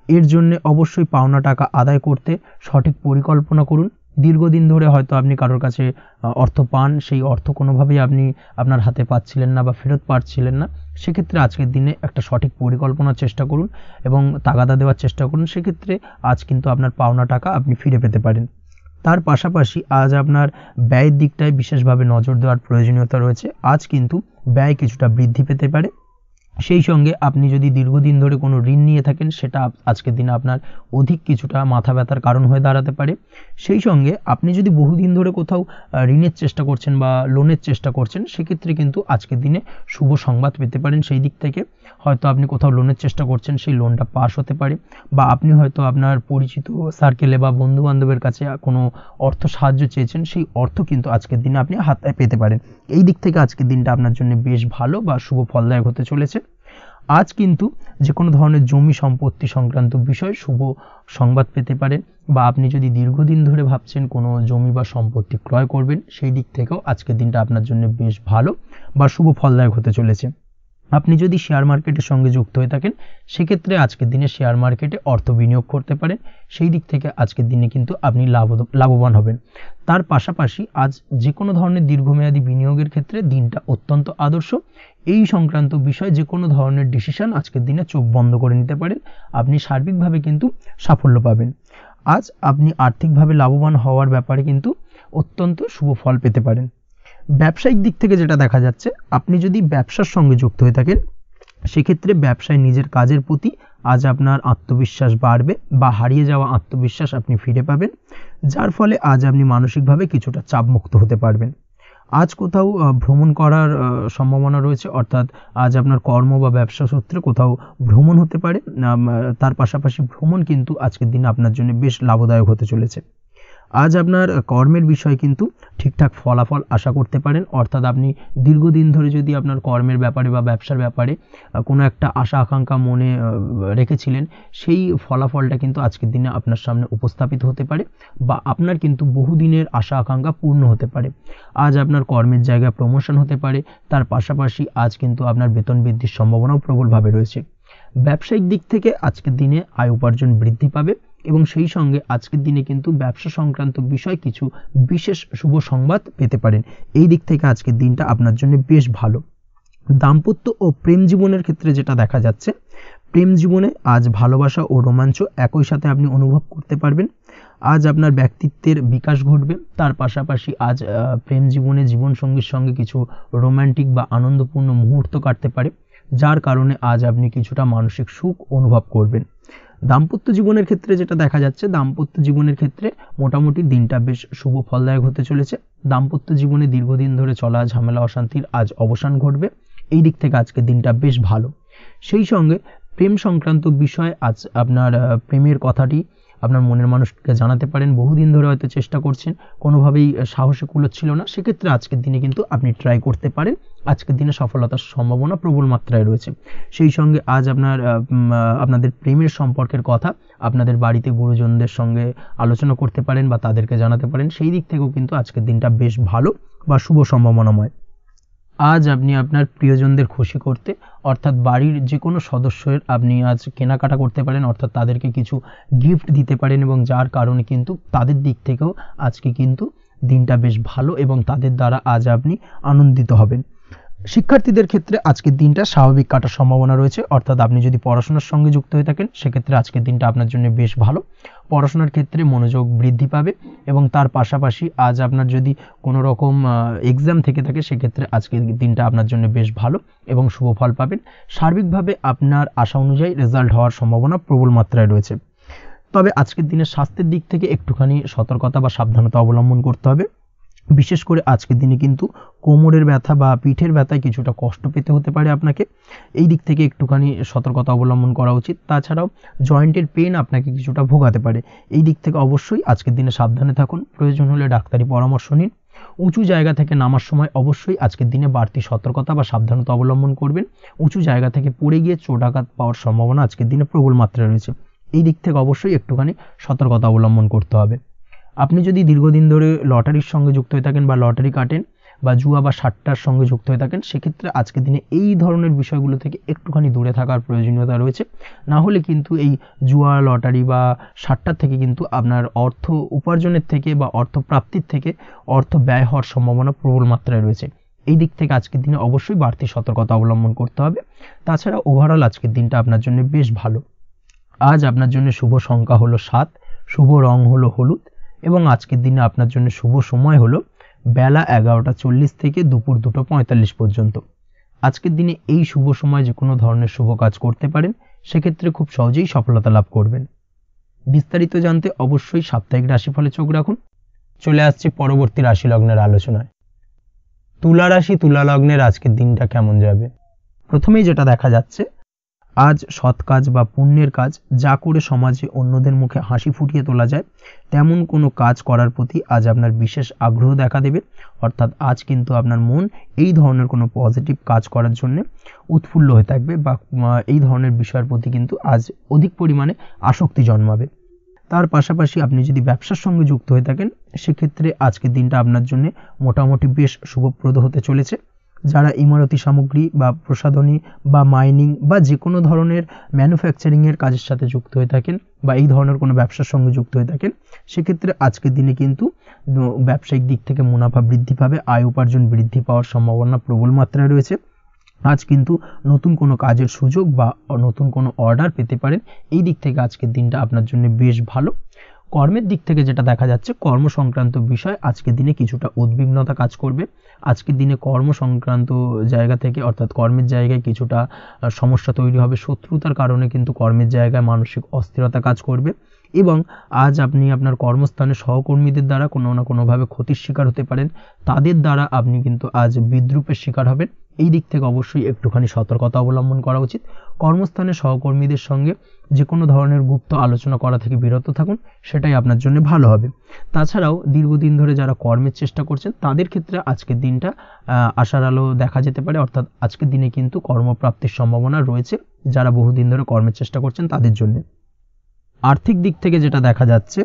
এর জন্য অবশ্যই পাওনা টাকা আদায় করতে সঠিক পরিকল্পনা করুন। দীর্ঘদিন ধরে হয়তো আপনি কারোর কাছে অর্থ পান, সেই অর্থ কোনোভাবেই আপনি আপনার হাতে পাচ্ছিলেন না বা ফেরত পাচ্ছিলেন না, সেক্ষেত্রে আজকের দিনে একটা সঠিক পরিকল্পনার চেষ্টা করুন এবং তাগাদা দেওয়ার চেষ্টা করুন। সেক্ষেত্রে আজ কিন্তু আপনার পাওনা টাকা আপনি ফিরে পেতে পারেন। তার পাশাপাশি আজ আপনার ব্যয়ের দিকটায় বিশেষভাবে নজর দেওয়ার প্রয়োজনীয়তা রয়েছে। আজ কিন্তু ব্যয় কিছুটা বৃদ্ধি পেতে পারে। সেই সঙ্গে আপনি যদি দীর্ঘদিন ধরে কোনো ঋণ নিয়ে থাকেন, সেটা আজকের দিনে আপনার অধিক কিছুটা মাথা ব্যথার কারণ হয়ে দাঁড়াতে পারে। সেই সঙ্গে আপনি যদি বহুদিন ধরে কোথাও ঋণের চেষ্টা করছেন বা লোনের চেষ্টা করছেন, সেক্ষেত্রে কিন্তু আজকের দিনে শুভ সংবাদ পেতে পারেন। সেই দিক থেকে হয়তো আপনি কোথাও লোনের চেষ্টা করছেন, সেই লোনটা পাস হতে পারে, বা আপনি হয়তো আপনার পরিচিত সার্কেলে বা বন্ধু বান্ধবের কাছে কোনো অর্থ সাহায্য চেয়েছেন, সেই অর্থ কিন্তু আজকের দিনে আপনি হাতে পেতে পারেন। এই দিক থেকে আজকের দিনটা আপনার জন্য বেশ ভালো বা শুভ ফলদায়ক হতে চলেছে। আজ কিন্তু যে কোনো ধরনের জমি সম্পত্তি সংক্রান্ত বিষয় শুভ সংবাদ পেতে পারেন, বা আপনি যদি দীর্ঘদিন ধরে ভাবছেন কোনো জমি বা সম্পত্তি ক্রয় করবেন, সেই দিক থেকেও আজকের দিনটা আপনার জন্য বেশ ভালো বা শুভ ফলদায়ক হতে চলেছে। আপনি যদি শেয়ার মার্কেটের সঙ্গে যুক্ত হয়ে থাকেন, সেক্ষেত্রে আজকের দিনে শেয়ার মার্কেটে অর্থ বিনিয়োগ করতে পারেন। সেই দিক থেকে আজকের দিনে কিন্তু আপনি লাভবান হবেন। তার পাশাপাশি আজ যে কোনো ধরনের দীর্ঘমেয়াদী বিনিয়োগের ক্ষেত্রে দিনটা অত্যন্ত আদর্শ। এই সংক্রান্ত বিষয় যে কোনো ধরনের ডিসিশন আজকের দিনে চোখ বন্ধ করে নিতে পারেন, আপনি সার্বিকভাবে কিন্তু সাফল্য পাবেন। আজ আপনি আর্থিকভাবে লাভবান হওয়ার ব্যাপারে কিন্তু অত্যন্ত শুভ ফল পেতে পারেন। ব্যবসায়িক দিক থেকে যেটা দেখা যাচ্ছে, আপনি যদি ব্যবসার সঙ্গে যুক্ত হয়ে থাকেন, সেক্ষেত্রে ব্যবসায় নিজের কাজের প্রতি আজ আপনার আত্মবিশ্বাস বাড়বে, বা হারিয়ে যাওয়া আত্মবিশ্বাস আপনি ফিরে পাবেন, যার ফলে আজ আপনি মানসিকভাবে কিছুটা চাপমুক্ত হতে পারবেন। আজ কোথাও ভ্রমণ করার সম্ভাবনা রয়েছে, অর্থাৎ আজ আপনার কর্ম বা ব্যবসা সূত্রে কোথাও ভ্রমণ হতে পারে। তার পাশাপাশি ভ্রমণ কিন্তু আজকের দিনে আপনার জন্য বেশ লাভদায়ক হতে চলেছে। আজ আপনার কর্মের বিষয়ে কিন্তু ঠিকঠাক ফলাফল আশা করতে পারেন, অর্থাৎ আপনি দীর্ঘদিন ধরে যদি আপনার কর্মের ব্যাপারে বা ব্যবসার ব্যাপারে কোনো একটা আশা আকাঙ্ক্ষা মনে রেখেছিলেন, সেই ফলাফলটা কিন্তু আজকের দিনে আপনার সামনে উপস্থাপিত হতে পারে, বা আপনার কিন্তু বহুদিনের আশা আকাঙ্ক্ষা পূর্ণ হতে পারে। আজ আপনার কর্মের জায়গায় প্রমোশন হতে পারে। তার পাশাপাশি আজ কিন্তু আপনার বেতন বৃদ্ধির সম্ভাবনাও প্রবলভাবে রয়েছে। ব্যবসায়িক দিক থেকে আজকের দিনে আয় উপার্জন বৃদ্ধি পাবে, এবং সেই সঙ্গে আজকের দিনে কিন্তু ব্যবসা সংক্রান্ত বিষয় কিছু বিশেষ শুভ সংবাদ পেতে পারেন। এই দিক থেকে আজকের দিনটা আপনার জন্য বেশ ভালো। দাম্পত্য ও প্রেম জীবনের ক্ষেত্রে যেটা দেখা যাচ্ছে, প্রেম জীবনে আজ ভালোবাসা ও রোমাঞ্চ একই সাথে আপনি অনুভব করতে পারবেন। আজ আপনার ব্যক্তিত্বের বিকাশ ঘটবে। তার পাশাপাশি আজ প্রেম জীবনে জীবনসঙ্গীর সঙ্গে কিছু রোমান্টিক বা আনন্দপূর্ণ মুহূর্ত কাটতে পারে, যার কারণে আজ আপনি কিছুটা মানসিক সুখ অনুভব করবেন। দাম্পত্য জীবনের ক্ষেত্রে যেটা দেখা যাচ্ছে, দাম্পত্য জীবনের ক্ষেত্রে মোটামুটি দিনটা বেশ শুভ ফলদায়ক হতে চলেছে। দাম্পত্য জীবনে দীর্ঘদিন ধরে চলা ঝামেলা অশান্তির আজ অবসান ঘটবে। এই দিক থেকে আজকের দিনটা বেশ ভালো। সেই সঙ্গে প্রেম সংক্রান্ত বিষয় আজ আপনার প্রেমের কথাটি আপনার মনের মানুষকে জানাতে পারেন। বহুদিন ধরে হয়তো চেষ্টা করছেন, কোনোভাবেই সাহসে কুলোচ্ছিল না, সেক্ষেত্রে আজকের দিনে কিন্তু আপনি ট্রাই করতে পারেন। আজকের দিনে সফলতার সম্ভাবনা প্রবল মাত্রায় রয়েছে। সেই সঙ্গে আজ আপনাদের প্রেমের সম্পর্কের কথা আপনাদের বাড়িতে গুরুজনদের সঙ্গে আলোচনা করতে পারেন বা তাদেরকে জানাতে পারেন। সেই দিক থেকেও কিন্তু আজকের দিনটা বেশ ভালো বা শুভ সম্ভাবনাময়। আজ আপনি আপনার প্রিয়জনদের খুশি করতে, অর্থাৎ বাড়ির যে কোনো সদস্যের আপনি আজ কেনাকাটা করতে পারেন, অর্থাৎ তাদেরকে কিছু গিফট দিতে পারেন, এবং যার কারণে কিন্তু তাদের দিক থেকেও আজকে কিন্তু দিনটা বেশ ভালো, এবং তাদের দ্বারা আজ আপনি আনন্দিত হবেন। শিক্ষার্থীদের ক্ষেত্রে আজকের দিনটা স্বাভাবিক কাটার সম্ভাবনা রয়েছে, অর্থাৎ আপনি যদি পড়াশোনার সঙ্গে যুক্ত হয়ে থাকেন, সেক্ষেত্রে আজকের দিনটা আপনার জন্য বেশ ভালো। পড়াশোনার ক্ষেত্রে মনোযোগ বৃদ্ধি পাবে, এবং তার পাশাপাশি আজ আপনার যদি কোনো রকম এক্সাম থেকে থাকে, সেক্ষেত্রে আজকের দিনটা আপনার জন্য বেশ ভালো এবং শুভ ফল পাবেন। সার্বিকভাবে আপনার আশা অনুযায়ী রেজাল্ট হওয়ার সম্ভাবনা প্রবল মাত্রায় রয়েছে। তবে আজকের দিনে স্বাস্থ্যের দিক থেকে একটুখানি সতর্কতা বা সাবধানতা অবলম্বন করতে হবে। বিশেষ করে আজকের দিনে কিন্তু কোমরের ব্যথা বা পিঠের ব্যথায় কিছুটা কষ্ট পেতে হতে পারে আপনাকে। এই দিক থেকে একটুখানি সতর্কতা অবলম্বন করা উচিত। তাছাড়াও জয়েন্টের পেন আপনাকে কিছুটা ভোগাতে পারে। এই দিক থেকে অবশ্যই আজকের দিনে সাবধানে থাকুন। প্রয়োজন হলে ডাক্তারি পরামর্শ নিন। উঁচু জায়গা থেকে নামার সময় অবশ্যই আজকের দিনে বাড়তি সতর্কতা বা সাবধানতা অবলম্বন করবেন। উঁচু জায়গা থেকে পড়ে গিয়ে চোট আঘাত পাওয়ার সম্ভাবনা আজকের দিনে প্রবল মাত্রায় রয়েছে। এই দিক থেকে অবশ্যই একটুখানি সতর্কতা অবলম্বন করতে হবে। আপনি যদি দীর্ঘদিন ধরে লটারির সঙ্গে যুক্ত হয়ে থাকেন বা লটারি কাটেন, বা জুয়া বা সাট্টার সঙ্গে যুক্ত হয়ে থাকেন, সেক্ষেত্রে আজকের দিনে এই ধরনের বিষয়গুলো থেকে একটুখানি দূরে থাকার প্রয়োজনীয়তা রয়েছে। না হলে কিন্তু এই জুয়া, লটারি বা সাট্টার থেকে কিন্তু আপনার অর্থ উপার্জনের থেকে বা অর্থ প্রাপ্তির থেকে অর্থ ব্যয় হওয়ার সম্ভাবনা প্রবল মাত্রায় রয়েছে। এই দিক থেকে আজকের দিনে অবশ্যই বাড়তি সতর্কতা অবলম্বন করতে হবে। তাছাড়া ওভারঅল আজকের দিনটা আপনার জন্য বেশ ভালো। আজ আপনার জন্য শুভ সংখ্যা হলো 7, শুভ রং হলো হলুদ এবং আজকের দিনে আপনার জন্য শুভ সময় হলো বেলা 11:40 থেকে দুপুর 2:45 পর্যন্ত। আজকের দিনে এই শুভ সময় যে কোনো ধরনের শুভ কাজ করতে পারেন, সেক্ষেত্রে খুব সহজেই সফলতা লাভ করবেন। বিস্তারিত জানতে অবশ্যই সাপ্তাহিক রাশিফলে চোখ রাখুন। চলে আসছি পরবর্তী রাশি লগ্নের আলোচনায়। তুলা রাশি, তুলা লগ্নের আজকের দিনটা কেমন যাবে? প্রথমেই যেটা দেখা যাচ্ছে, আজ সৎ কাজ বা পুণ্যের কাজ যা করে সমাজে অন্যদের মুখে হাসি ফুটিয়ে তোলা যায়, তেমন কোনো কাজ করার প্রতি আজ আপনার বিশেষ আগ্রহ দেখা দেবে। অর্থাৎ আজ কিন্তু আপনার মন এই ধরনের কোনো পজিটিভ কাজ করার জন্য উৎফুল্ল হয়ে থাকবে বা এই ধরনের বিষয়ের প্রতি কিন্তু আজ অধিক পরিমাণে আসক্তি জন্মাবে। তার পাশাপাশি আপনি যদি ব্যবসার সঙ্গে যুক্ত হয়ে থাকেন, সেক্ষেত্রে আজকের দিনটা আপনার জন্য মোটামুটি বেশ শুভপ্রদ হতে চলেছে। যারা ইমারতি সামগ্রী বা প্রসাধনী বা মাইনিং বা যে কোনো ধরনের ম্যানুফ্যাকচারিংয়ের কাজের সাথে যুক্ত হয়ে থাকেন বা এই ধরনের কোনো ব্যবসার সঙ্গে যুক্ত হয়ে থাকেন, সেক্ষেত্রে আজকের দিনে কিন্তু ব্যবসায়িক দিক থেকে মুনাফা বৃদ্ধি পাবে, আয় উপার্জন বৃদ্ধি পাওয়ার সম্ভাবনা প্রবল মাত্রায় রয়েছে। আজ কিন্তু নতুন কোনো কাজের সুযোগ বা নতুন কোনো অর্ডার পেতে পারেন। এই দিক থেকে আজকের দিনটা আপনার জন্য বেশ ভালো। কর্মের দিক থেকে যেটা দেখা যাচ্ছে, কর্ম সংক্রান্ত বিষয় আজকের দিনে কিছুটা উদ্বিগ্নতা কাজ করবে। আজকের দিনে কর্ম সংক্রান্ত জায়গা থেকে অর্থাৎ কর্মের জায়গায় কিছুটা সমস্যা তৈরি হবে। শত্রুতার কারণে কিন্তু কর্মের জায়গায় মানসিক অস্থিরতা কাজ করবে এবং আজ আপনি আপনার কর্মস্থানে সহকর্মীদের দ্বারা কোনো না কোনোভাবে ক্ষতির শিকার হতে পারেন। তাদের দ্বারা আপনি কিন্তু আজ বিদ্রূপের শিকার হবেন। এই দিক থেকে অবশ্যই একটুখানি সতর্কতা অবলম্বন করা উচিত। কর্মস্থানে সহকর্মীদের সঙ্গে যে কোনো ধরনের গুপ্ত আলোচনা করা থেকে বিরত থাকুন, সেটাই আপনার জন্য ভালো হবে। তাছাড়াও দীর্ঘদিন ধরে যারা কর্মের চেষ্টা করছেন, তাদের ক্ষেত্রে আজকের দিনটা আশার আলো দেখা যেতে পারে। অর্থাৎ আজকের দিনে কিন্তু কর্মপ্রাপ্তির সম্ভাবনা রয়েছে যারা বহুদিন ধরে কর্মের চেষ্টা করছেন তাদের জন্য। আর্থিক দিক থেকে যেটা দেখা যাচ্ছে,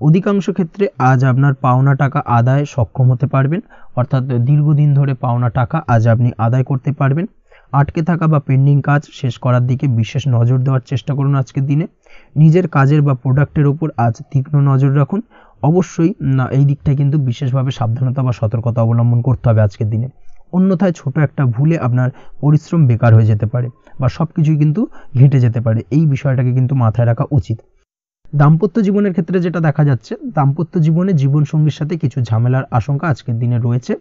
অধিকাংশ ক্ষেত্রে আজ আপনার পাওনা টাকা আদায় সক্ষম হতে পারবেন। অর্থাৎ দীর্ঘদিন ধরে পাওনা টাকা আজ আপনি আদায় করতে পারবেন। আটকে থাকা বা পেন্ডিং কাজ শেষ করার দিকে বিশেষ নজর দেওয়ার চেষ্টা করুন আজকের দিনে। নিজের কাজের বা প্রোডাক্টের ওপর আজ তীক্ষ্ণ নজর রাখুন। অবশ্যই এই দিকটায় কিন্তু বিশেষভাবে সাবধানতা বা সতর্কতা অবলম্বন করতে হবে আজকের দিনে। অন্যথায় ছোট একটা ভুলে আপনার পরিশ্রম বেকার হয়ে যেতে পারে বা সব কিছুই কিন্তু ঘেটে যেতে পারে। এই বিষয়টাকে কিন্তু মাথায় রাখা উচিত। দাম্পত্য জীবনের ক্ষেত্রে যেটা দেখা যাচ্ছে, দাম্পত্য জীবনে জীবনসঙ্গীর সাথে কিছু ঝামেলার আশঙ্কা আজকের দিনে রয়েছে।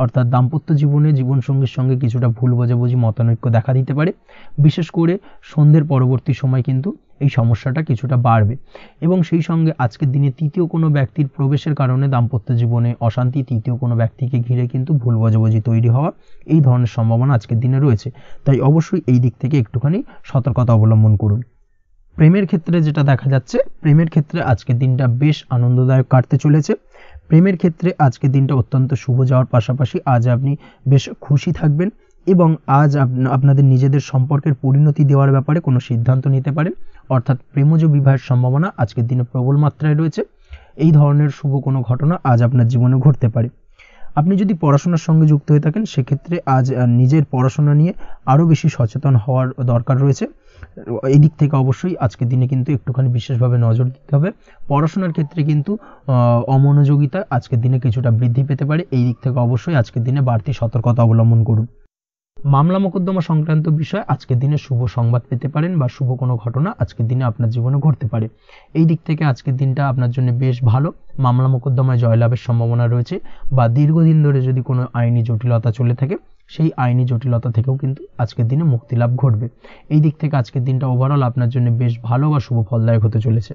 অর্থাৎ দাম্পত্য জীবনে জীবনসঙ্গীর সঙ্গে কিছুটা ভুল বোঝাবুঝি, মতানৈক্য দেখা দিতে পারে। বিশেষ করে সন্ধ্যের পরবর্তী সময় কিন্তু এই সমস্যাটা কিছুটা বাড়বে এবং সেই সঙ্গে আজকের দিনে তৃতীয় কোনো ব্যক্তির প্রবেশের কারণে দাম্পত্য জীবনে অশান্তি, তৃতীয় কোনো ব্যক্তিকে ঘিরে কিন্তু ভুল বোঝাবুঝি তৈরি হওয়া, এই ধরনের সম্ভাবনা আজকের দিনে রয়েছে। তাই অবশ্যই এই দিক থেকে একটুখানি সতর্কতা অবলম্বন করুন। প্রেমের ক্ষেত্রে যেটা দেখা যাচ্ছে, প্রেমের ক্ষেত্রে আজকের দিনটা বেশ আনন্দদায়ক কাটতে চলেছে। প্রেমের ক্ষেত্রে আজকের দিনটা অত্যন্ত শুভ যাওয়ার পাশাপাশি আজ আপনি বেশ খুশি থাকবেন এবং আজ আপনাদের নিজেদের সম্পর্কের পরিণতি দেওয়ার ব্যাপারে কোনো সিদ্ধান্ত নিতে পারেন। অর্থাৎ প্রেমজ বিবাহের সম্ভাবনা আজকের দিনে প্রবল মাত্রায় রয়েছে। এই ধরনের শুভ কোনো ঘটনা আজ আপনার জীবনে ঘটতে পারে। আপনি যদি পড়াশোনার সঙ্গে যুক্ত হয়ে থাকেন, সেক্ষেত্রে আজ নিজের পড়াশোনা নিয়ে আরও বেশি সচেতন হওয়ার দরকার রয়েছে। এই দিক থেকে অবশ্যই আজকের দিনে কিন্তু একটুখানি বিশেষভাবে নজর দিতে হবে। পড়াশোনার ক্ষেত্রে কিন্তু অমনোযোগিতা আজকের দিনে কিছুটা বৃদ্ধি পেতে পারে। এই দিক থেকে অবশ্যই আজকের দিনে বাড়তি সতর্কতা অবলম্বন করুন। মামলা মোকদ্দমা সংক্রান্ত বিষয় আজকের দিনে শুভ সংবাদ পেতে পারেন বা শুভ কোনো ঘটনা আজকের দিনে আপনার জীবনে ঘটতে পারে। এই দিক থেকে আজকের দিনটা আপনার জন্য বেশ ভালো। মামলা মোকদ্দমায় জয়লাভের সম্ভাবনা রয়েছে বা দীর্ঘদিন ধরে যদি কোনো আইনি জটিলতা চলে থাকে, সেই আইনি জটিলতা থেকেও কিন্তু আজকের দিনে মুক্তি লাভ ঘটবে। এই দিক থেকে আজকের দিনটা ওভারঅল আপনার জন্য বেশ ভালো বা শুভ ফলদায়ক হতে চলেছে।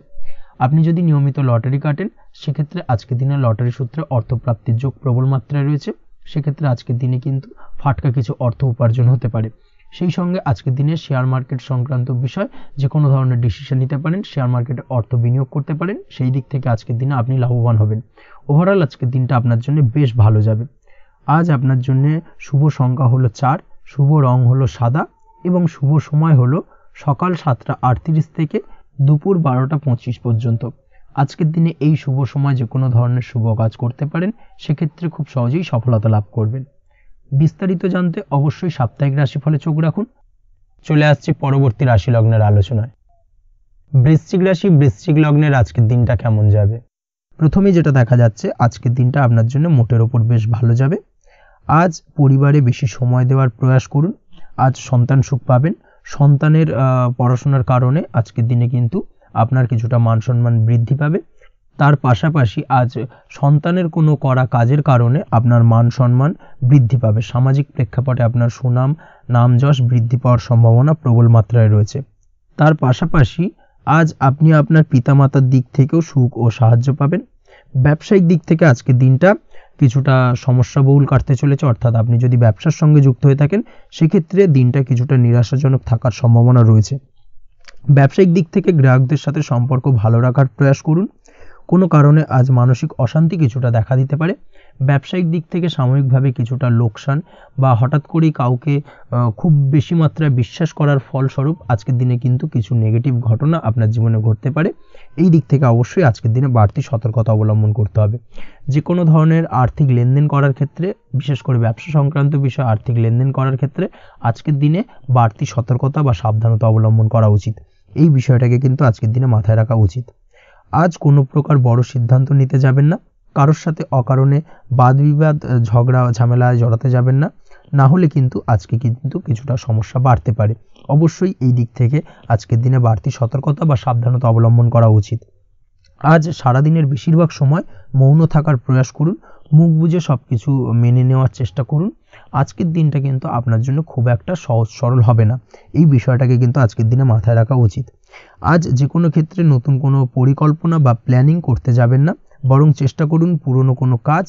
আপনি যদি নিয়মিত লটারি কাটেন, সেক্ষেত্রে আজকের দিনে লটারি সূত্রে অর্থপ্রাপ্তির যোগ প্রবল মাত্রায় রয়েছে। সেক্ষেত্রে আজকের দিনে কিন্তু ফাটকা কিছু অর্থ উপার্জন হতে পারে। সেই সঙ্গে আজকের দিনে শেয়ার মার্কেট সংক্রান্ত বিষয় যে কোনো ধরনের ডিসিশন নিতে পারেন, শেয়ার মার্কেটে অর্থ বিনিয়োগ করতে পারেন। সেই দিক থেকে আজকের দিনে আপনি লাভবান হবেন। ওভারঅল আজকের দিনটা আপনার জন্য বেশ ভালো যাবে। আজ আপনার জন্য শুভ সংখ্যা হলো 4, শুভ রং হলো সাদা এবং শুভ সময় হলো সকাল 7:38 থেকে দুপুর 12:25 পর্যন্ত। আজকের দিনে এই শুভ সময় যে কোনো ধরনের শুভ কাজ করতে পারেন, সেক্ষেত্রে খুব সহজেই সফলতা লাভ করবেন। বিস্তারিত জানতে অবশ্যই সাপ্তাহিক রাশিফলে চোখ রাখুন। চলে আসছি পরবর্তী রাশি লগ্নের আলোচনায়। বৃশ্চিক রাশি, বৃশ্চিক লগ্নের আজকের দিনটা কেমন যাবে? প্রথমেই যেটা দেখা যাচ্ছে, আজকের দিনটা আপনার জন্য মোটের ওপর বেশ ভালো যাবে। আজ পরিবারে বেশি সময় দেওয়ার প্রয়াস করুন। আজ সন্তান সুখ পাবেন। সন্তানের পড়াশোনার কারণে আজকের দিনে কিন্তু আপনার কিছুটা মান সম্মান বৃদ্ধি পাবে। তার পাশাপাশি আজ সন্তানের কোনো করা কাজের কারণে আপনার মান সম্মান বৃদ্ধি পাবে। সামাজিক প্রেক্ষাপটে আপনার সুনাম, নাম যশ বৃদ্ধি পাওয়ার সম্ভাবনা প্রবল মাত্রায় রয়েছে। তার পাশাপাশি আজ আপনি আপনার পিতামাতার দিক থেকেও সুখ ও সাহায্য পাবেন। ব্যবসায়িক দিক থেকে আজকের দিনটা কিছুটা সমস্যাবহুল কাটতে চলেছে, অর্থাৎ আপনি যদি ব্যবসার সঙ্গে যুক্ত হয়ে থাকেন, সেক্ষেত্রে দিনটা কিছুটা নিরাশাজনক থাকার সম্ভাবনা রয়েছে। ব্যবসায়িক দিক থেকে গ্রাহকদের সাথে সম্পর্ক ভালো রাখার প্রয়াস করুন। কোনো কারণে আজ মানসিক অশান্তি কিছুটা দেখা দিতে পারে। ব্যবসায়িক দিক থেকে সাময়িকভাবে কিছুটা লোকসান বা হঠাৎ করেই কাউকে খুব বেশি মাত্রায় বিশ্বাস করার ফলস্বরূপ আজকের দিনে কিন্তু কিছু নেগেটিভ ঘটনা আপনার জীবনে ঘটতে পারে। এই দিক থেকে অবশ্যই আজকের দিনে বাড়তি সতর্কতা অবলম্বন করতে হবে। যে কোনো ধরনের আর্থিক লেনদেন করার ক্ষেত্রে, বিশেষ করে ব্যবসা সংক্রান্ত বিষয়ে আর্থিক লেনদেন করার ক্ষেত্রে আজকের দিনে বাড়তি সতর্কতা বা সাবধানতা অবলম্বন করা উচিত। এই বিষয়টাকে কিন্তু আজকের দিনে মাথায় রাখা উচিত। আজ কোনো প্রকার বড় সিদ্ধান্ত নিতে যাবেন না। কারোর সাথে অকারণে বাদ বিবাদ, ঝগড়া ঝামেলায় জড়াতে যাবেন না, না হলে কিন্তু আজকে কিন্তু কিছুটা সমস্যা বাড়তে পারে। অবশ্যই এই দিক থেকে আজকের দিনে বাড়তি সতর্কতা বা সাবধানতা অবলম্বন করা উচিত। আজ সারাদিনের বেশিরভাগ সময় মৌন থাকার প্রয়াস করুন। মুখ বুজে সব কিছু মেনে নেওয়ার চেষ্টা করুন। আজকের দিনটা কিন্তু আপনার জন্য খুব একটা সহজ সরল হবে না। এই বিষয়টাকে কিন্তু আজকের দিনে মাথায় রাখা উচিত। আজ যে কোনো ক্ষেত্রে নতুন কোনো পরিকল্পনা বা প্ল্যানিং করতে যাবেন না, বরং চেষ্টা করুন পুরনো কোনো কাজ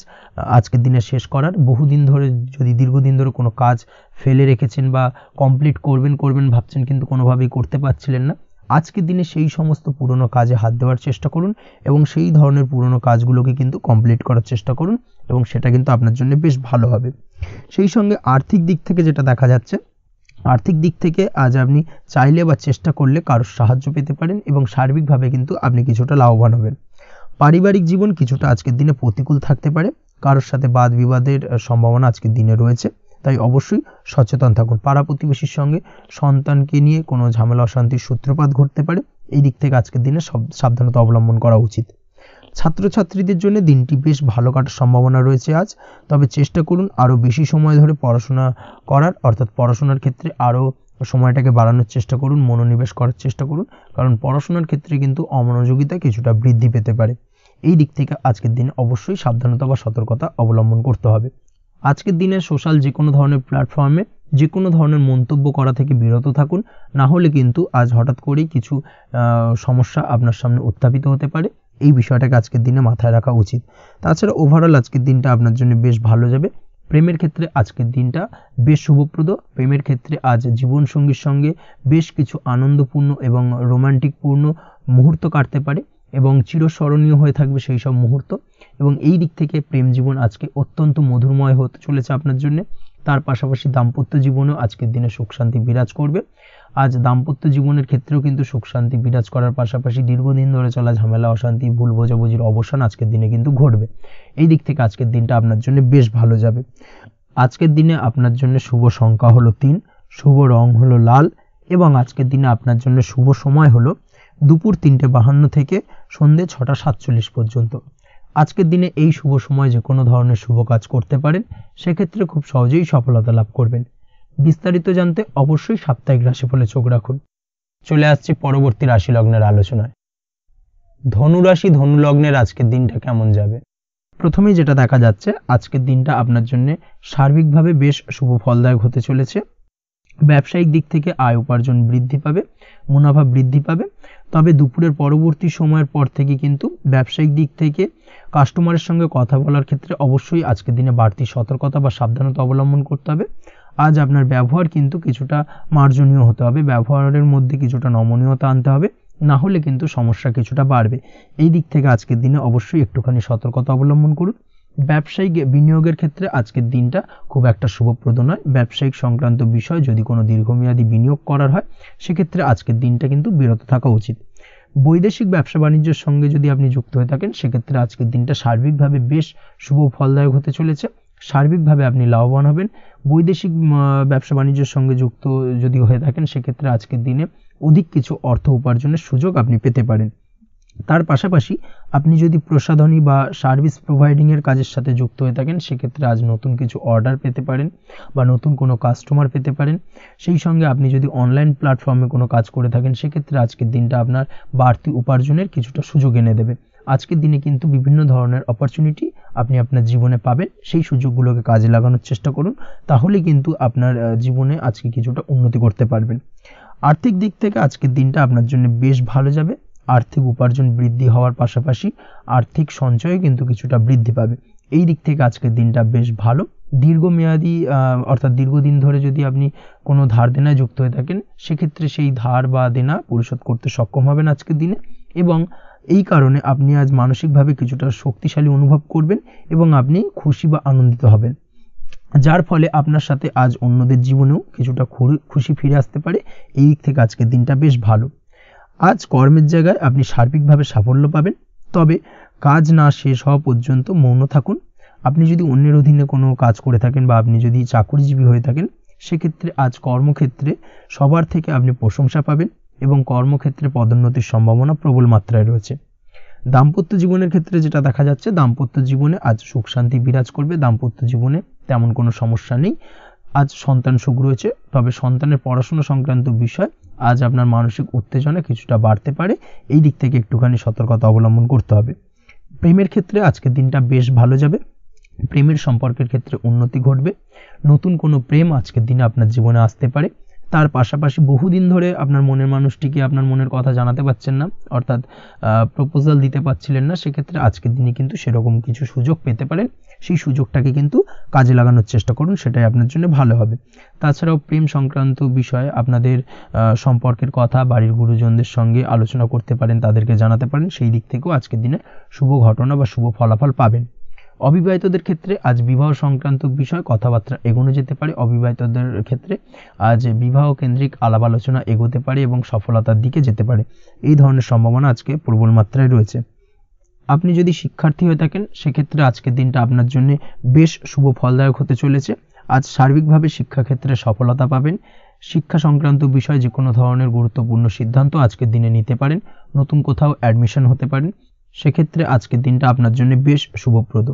আজকের দিনে শেষ করার। বহুদিন ধরে যদি দীর্ঘদিন ধরে কোনো কাজ ফেলে রেখেছেন বা কমপ্লিট করবেন ভাবছেন কিন্তু কোনোভাবেই করতে পারছিলেন না, আজকের দিনে সেই সমস্ত পুরনো কাজে হাত দেওয়ার চেষ্টা করুন এবং সেই ধরনের পুরনো কাজগুলোকে কিন্তু কমপ্লিট করার চেষ্টা করুন এবং সেটা কিন্তু আপনার জন্য বেশ ভালো হবে। সেই সঙ্গে আর্থিক দিক থেকে যেটা দেখা যাচ্ছে, আর্থিক দিক থেকে আজ আপনি চাইলে বা চেষ্টা করলে কারোর সাহায্য পেতে পারেন এবং সার্বিকভাবে কিন্তু আপনি কিছুটা লাভবান হবেন। পারিবারিক জীবন কিছুটা আজকের দিনে প্রতিকূল থাকতে পারে। কারোর সাথে বাদ বিবাদের সম্ভাবনা আজকের দিনে রয়েছে, তাই অবশ্যই সচেতন থাকুন। পাড়া প্রতিবেশীর সঙ্গে সন্তানকে নিয়ে কোনো ঝামেলা অশান্তির সূত্রপাত ঘটতে পারে। এই দিক থেকে আজকের দিনে সাবধানতা অবলম্বন করা উচিত। ছাত্রছাত্রীদের জন্য দিনটি বেশ ভালো কাটার সম্ভাবনা রয়েছে আজ। তবে চেষ্টা করুন আরও বেশি সময় ধরে পড়াশোনা করার, অর্থাৎ পড়াশোনার ক্ষেত্রে আরও সময়টাকে বাড়ানোর চেষ্টা করুন, মনোনিবেশ করার চেষ্টা করুন, কারণ পড়াশোনার ক্ষেত্রে কিন্তু অমনোযোগিতা কিছুটা বৃদ্ধি পেতে পারে। এই দিক থেকে আজকের দিনে অবশ্যই সাবধানতা বা সতর্কতা অবলম্বন করতে হবে। আজকের দিনে সোশ্যাল যে কোনো ধরনের প্ল্যাটফর্মে যে কোনো ধরনের মন্তব্য করা থেকে বিরত থাকুন, না হলে কিন্তু আজ হঠাৎ করেই কিছু সমস্যা আপনার সামনে উত্থাপিত হতে পারে। এই বিষয়টাকে আজকের দিনে মাথায় রাখা উচিত। তাছাড়া ওভারঅল আজকের দিনটা আপনার জন্য বেশ ভালো যাবে। প্রেমের ক্ষেত্রে আজকের দিনটা বেশ শুভপ্রদ। প্রেমের ক্ষেত্রে আজ জীবনসঙ্গীর সঙ্গে বেশ কিছু আনন্দপূর্ণ এবং রোমান্টিকপূর্ণ মুহূর্ত কাটতে পারে এবং চিরস্মরণীয় হয়ে থাকবে সেই সব মুহূর্ত, এবং এই দিক থেকে প্রেম জীবন আজকে অত্যন্ত মধুরময় হতে চলেছে আপনার জন্য। তার পাশাপাশি দাম্পত্য জীবনেও আজকের দিনে সুখ শান্তি বিরাজ করবে। আজ দাম্পত্য জীবনের ক্ষেত্রেও কিন্তু সুখ শান্তি বিরাজ করার পাশাপাশি দীর্ঘদিন ধরে চলা ঝামেলা অশান্তি ভুল বোঝাবুঝির অবসান আজকের দিনে কিন্তু ঘটবে। এই দিক থেকে আজকের দিনটা আপনার জন্য বেশ ভালো যাবে। আজকের দিনে আপনার জন্য শুভ সংখ্যা হলো 3, শুভ রং হলো লাল এবং আজকের দিনে আপনার জন্য শুভ সময় হলো দুপুর 3:52 থেকে সন্ধ্যে 6:47 পর্যন্ত। আজকের দিনে এই শুভ সময় যে কোনো ধরনের শুভ কাজ করতে পারেন, সেক্ষেত্রে খুব সহজেই সফলতা লাভ করবেন। বিস্তারিত জানতে অবশ্যই সাপ্তাহিক রাশিফলে চোখ রাখুন। চলে আসছি পরবর্তী রাশি লগ্নের আলোচনায়। ধনু রাশি, ধনু লগ্নের আজকের দিনটা কেমন যাবে? প্রথমেই যেটা দেখা যাচ্ছে, আজকের দিনটা আপনার জন্য সার্বিকভাবে বেশ শুভ ফলদায়ক হতে চলেছে। ব্যবসায়িক দিক থেকে আয় উপার্জন বৃদ্ধি পাবে, মুনাফা বৃদ্ধি পাবে। তবে দুপুরের পরবর্তী সময়ের পর থেকে কিন্তু ব্যবসায়িক দিক থেকে কাস্টমারের সঙ্গে কথা বলার ক্ষেত্রে অবশ্যই আজকের দিনে বাড়তি সতর্কতা বা সাবধানতা অবলম্বন করতে হবে। আজ আপনার ব্যবহার কিন্তু কিছুটা মার্জনীয় হতে হবে, ব্যবহারের মধ্যে কিছুটা নমনীয়তা আনতে হবে, না হলে কিন্তু সমস্যা কিছুটা বাড়বে। এই দিক থেকে আজকের দিনে অবশ্যই একটুখানি সতর্কতা অবলম্বন করুন। ব্যবসায়িক বিনিয়োগের ক্ষেত্রে আজকের দিনটা খুব একটা শুভপ্রদ নয়। ব্যবসায়িক সংক্রান্ত বিষয় যদি কোনো দীর্ঘমেয়াদী বিনিয়োগ করার হয়, সেক্ষেত্রে আজকের দিনটা কিন্তু বিরত থাকা উচিত। বৈদেশিক ব্যবসা বাণিজ্যের সঙ্গে যদি আপনি যুক্ত হয়ে থাকেন সেক্ষেত্রে আজকের দিনটা সার্বিকভাবে বেশ শুভ ফলদায়ক হতে চলেছে। সার্বিকভাবে আপনি লাভবান হবেন। বৈদেশিক ব্যবসা বাণিজ্যের সঙ্গে যুক্ত যদি হয়ে থাকেন সেক্ষেত্রে আজকের দিনে অধিক কিছু অর্থ উপার্জনের সুযোগ আপনি পেতে পারেন। তার পাশাপাশি আপনি যদি প্রসাধনী বা সার্ভিস প্রোভাইডিংয়ের কাজের সাথে যুক্ত হয়ে থাকেন সেক্ষেত্রে আজ নতুন কিছু অর্ডার পেতে পারেন বা নতুন কোনো কাস্টমার পেতে পারেন। সেই সঙ্গে আপনি যদি অনলাইন প্ল্যাটফর্মে কোনো কাজ করে থাকেন সেক্ষেত্রে আজকের দিনটা আপনার বাড়তি উপার্জনের কিছুটা সুযোগ এনে দেবে। আজকের দিনে কিন্তু বিভিন্ন ধরনের অপরচুনিটি আপনি আপনার জীবনে পাবেন, সেই সুযোগগুলোকে কাজে লাগানোর চেষ্টা করুন, তাহলে কিন্তু আপনার জীবনে আজকে কিছুটা উন্নতি করতে পারবেন। আর্থিক দিক থেকে আজকের দিনটা আপনার জন্য বেশ ভালো যাবে। আর্থিক উপার্জন বৃদ্ধি হওয়ার পাশাপাশি আর্থিক সঞ্চয় কিন্তু কিছুটা বৃদ্ধি পাবে। এই দিক থেকে আজকের দিনটা বেশ ভালো। দীর্ঘমেয়াদী অর্থাৎ দীর্ঘদিন ধরে যদি আপনি কোনো ধার দেনায় যুক্ত হয়ে থাকেন সেক্ষেত্রে সেই ধার বা দেনা পরিশোধ করতে সক্ষম হবেন আজকের দিনে, এবং এই কারণে আপনি আজ মানসিকভাবে কিছুটা শক্তিশালী অনুভব করবেন এবং আপনি খুশি বা আনন্দিত হবেন, যার ফলে আপনার সাথে আজ অন্যদের জীবনেও কিছুটা খুশি ফিরে আসতে পারে। এই দিক থেকে আজকের দিনটা বেশ ভালো। আজ কর্মের জায়গায় আপনি সার্বিকভাবে সাফল্য পাবেন, তবে কাজ না শেষ হওয়া পর্যন্ত মৌন থাকুন। আপনি যদি অন্যের অধীনে কোনো কাজ করে থাকেন বা আপনি যদি চাকরিজীবী হয়ে থাকেন সেক্ষেত্রে আজ কর্মক্ষেত্রে সবার থেকে আপনি প্রশংসা পাবেন এবং কর্মক্ষেত্রে পদোন্নতির সম্ভাবনা প্রবল মাত্রায় রয়েছে। দাম্পত্য জীবনের ক্ষেত্রে যেটা দেখা যাচ্ছে, দাম্পত্য জীবনে আজ সুখ শান্তি বিরাজ করবে। দাম্পত্য জীবনে তেমন কোনো সমস্যা নেই। আজ সন্তান সুখ রয়েছে, তবে সন্তানের পড়াশোনা সংক্রান্ত বিষয় আজ আপনার মানসিক উত্তেজনা কিছুটা বাড়তে পারে। এই দিক থেকে একটুখানি সতর্কতা অবলম্বন করতে হবে। প্রেমের ক্ষেত্রে আজকের দিনটা বেশ ভালো যাবে। প্রেমের সম্পর্কের ক্ষেত্রে উন্নতি ঘটবে। নতুন কোনো প্রেম আজকের দিনে আপনার জীবনে আসতে পারে। তার পাশাপাশি বহুদিন ধরে আপনার মনের মানুষটিকে আপনার মনের কথা জানাতে পারছেন না, অর্থাৎ প্রপোজাল দিতে পারছিলেন না, সেক্ষেত্রে আজকের দিনে কিন্তু সেরকম কিছু সুযোগ পেতে পারেন। সেই সুযোগটাকে কিন্তু কাজে লাগানোর চেষ্টা করুন, সেটাই আপনার জন্য ভালো হবে। তাছাড়াও প্রেম সংক্রান্ত বিষয়ে আপনাদের সম্পর্কের কথা বাড়ির গুরুজনদের সঙ্গে আলোচনা করতে পারেন, তাদেরকে জানাতে পারেন। সেই দিক থেকেও আজকের দিনে শুভ ঘটনা বা শুভ ফলাফল পাবেন। অবিবাহিতদের ক্ষেত্রে আজ বিবাহ সংক্রান্ত বিষয় কথাবার্তা এগোনো যেতে পারে। অবিবাহিতদের ক্ষেত্রে আজ বিবাহ কেন্দ্রিক আলাপ আলোচনা এগোতে পারে এবং সফলতার দিকে যেতে পারে। এই ধরনের সম্ভাবনা আজকে প্রবল মাত্রায় রয়েছে। আপনি যদি শিক্ষার্থী হয়ে থাকেন সেক্ষেত্রে আজকের দিনটা আপনার জন্য বেশ শুভ ফলদায়ক হতে চলেছে। আজ সার্বিকভাবে শিক্ষাক্ষেত্রে সফলতা পাবেন। শিক্ষা সংক্রান্ত বিষয়ে যে কোনো ধরনের গুরুত্বপূর্ণ সিদ্ধান্ত আজকের দিনে নিতে পারেন। নতুন কোথাও অ্যাডমিশন হতে পারেন, সেক্ষেত্রে আজকের দিনটা আপনার জন্য বেশ শুভপ্রদ।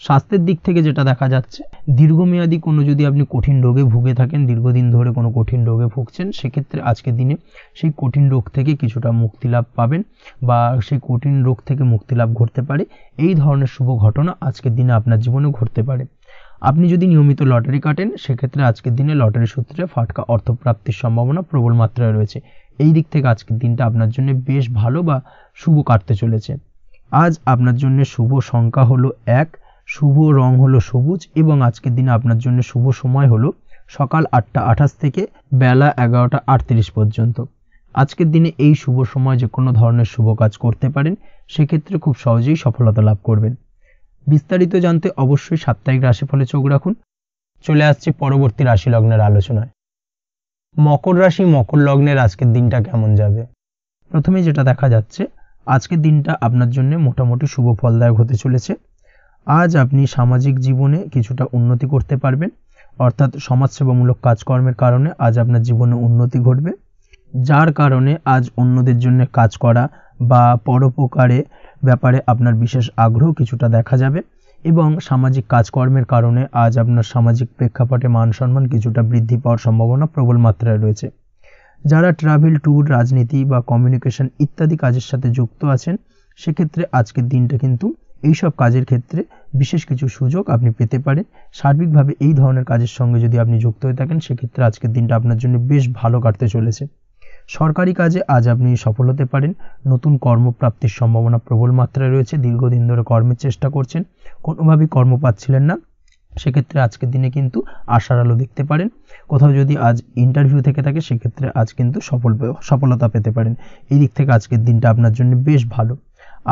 স্বাস্থ্যের দিক থেকে যেটা দেখা যাচ্ছে, দীর্ঘমেয়াদী কোনো যদি আপনি কঠিন রোগে ভুগে থাকেন, দীর্ঘদিন ধরে কোনো কঠিন রোগে ভুগছেন, সেক্ষেত্রে আজকের দিনে সেই কঠিন রোগ থেকে কিছুটা মুক্তি লাভ পাবেন বা সেই কঠিন রোগ থেকে মুক্তি লাভ ঘটতে পারে। এই ধরনের শুভ ঘটনা আজকের দিনে আপনার জীবনে ঘটতে পারে। আপনি যদি নিয়মিত লটারি কাটেন সেক্ষেত্রে আজকের দিনে লটারি সূত্রে ফাটকা অর্থপ্রাপ্তির সম্ভাবনা প্রবল মাত্রায় রয়েছে। এই দিক থেকে আজকের দিনটা আপনার জন্য বেশ ভালো বা শুভ কাটতে চলেছে। আজ আপনার জন্য শুভ সংখ্যা হলো 1, শুভ রং হলো সবুজ এবং আজকের দিনে আপনার জন্য শুভ সময় হলো সকাল 8টা 28 থেকে বেলা 11টা 38 পর্যন্ত। আজকের দিনে এই শুভ সময় যে কোনো ধরনের শুভ কাজ করতে পারেন, সেক্ষেত্রে খুব সহজেই সফলতা লাভ করবেন। বিস্তারিত জানতে অবশ্যই সাপ্তাহিক রাশিফলে চোখ রাখুন। চলে আসছে পরবর্তী রাশি লগ্নের আলোচনায়। মকর রাশি মকর লগ্নের আজকের দিনটা কেমন যাবে? প্রথমে যেটা দেখা যাচ্ছে, আজকের দিনটা আপনার জন্য মোটামুটি শুভ ফলদায়ক হতে চলেছে। আজ আপনি সামাজিক জীবনে কিছুটা উন্নতি করতে পারবেন, অর্থাৎ সমাজসেবামূলক কাজকর্মের কারণে আজ আপনার জীবনে উন্নতি ঘটবে, যার কারণে আজ অন্যদের জন্য কাজ করা বা পরোপকারে ব্যাপারে আপনার বিশেষ আগ্রহ কিছুটা দেখা যাবে এবং সামাজিক কাজকর্মের কারণে আজ আপনার সামাজিক প্রেক্ষাপটে মান সম্মান কিছুটা বৃদ্ধি পাওয়ার সম্ভাবনা প্রবল মাত্রায় রয়েছে। যারা ট্রাভেল, ট্যুর, রাজনীতি বা কমিউনিকেশন ইত্যাদি কাজের সাথে যুক্ত আছেন, সেক্ষেত্রে আজকের দিনটা কিন্তু এইসব কাজের ক্ষেত্রে বিশেষ কিছু সুযোগ আপনি পেতে পারেন। সার্বিকভাবে এই ধরনের কাজের সঙ্গে যদি আপনি যুক্ত হয়ে থাকেন, সেক্ষেত্রে আজকের দিনটা আপনার জন্য বেশ ভালো কাটতে চলেছে। সরকারি কাজে আজ আপনি সফল হতে পারেন। নতুন কর্মপ্রাপ্তির সম্ভাবনা প্রবল মাত্রায় রয়েছে। দীর্ঘদিন ধরে কর্মের চেষ্টা করছেন, কোনোভাবেই কর্ম পাচ্ছিলেন না, সেক্ষেত্রে আজকের দিনে কিন্তু আশার আলো দেখতে পারেন। কোথাও যদি আজ ইন্টারভিউ থেকে থাকে, সেক্ষেত্রে আজ কিন্তু সফলতা পেতে পারেন। এই দিক থেকে আজকের দিনটা আপনার জন্য বেশ ভালো।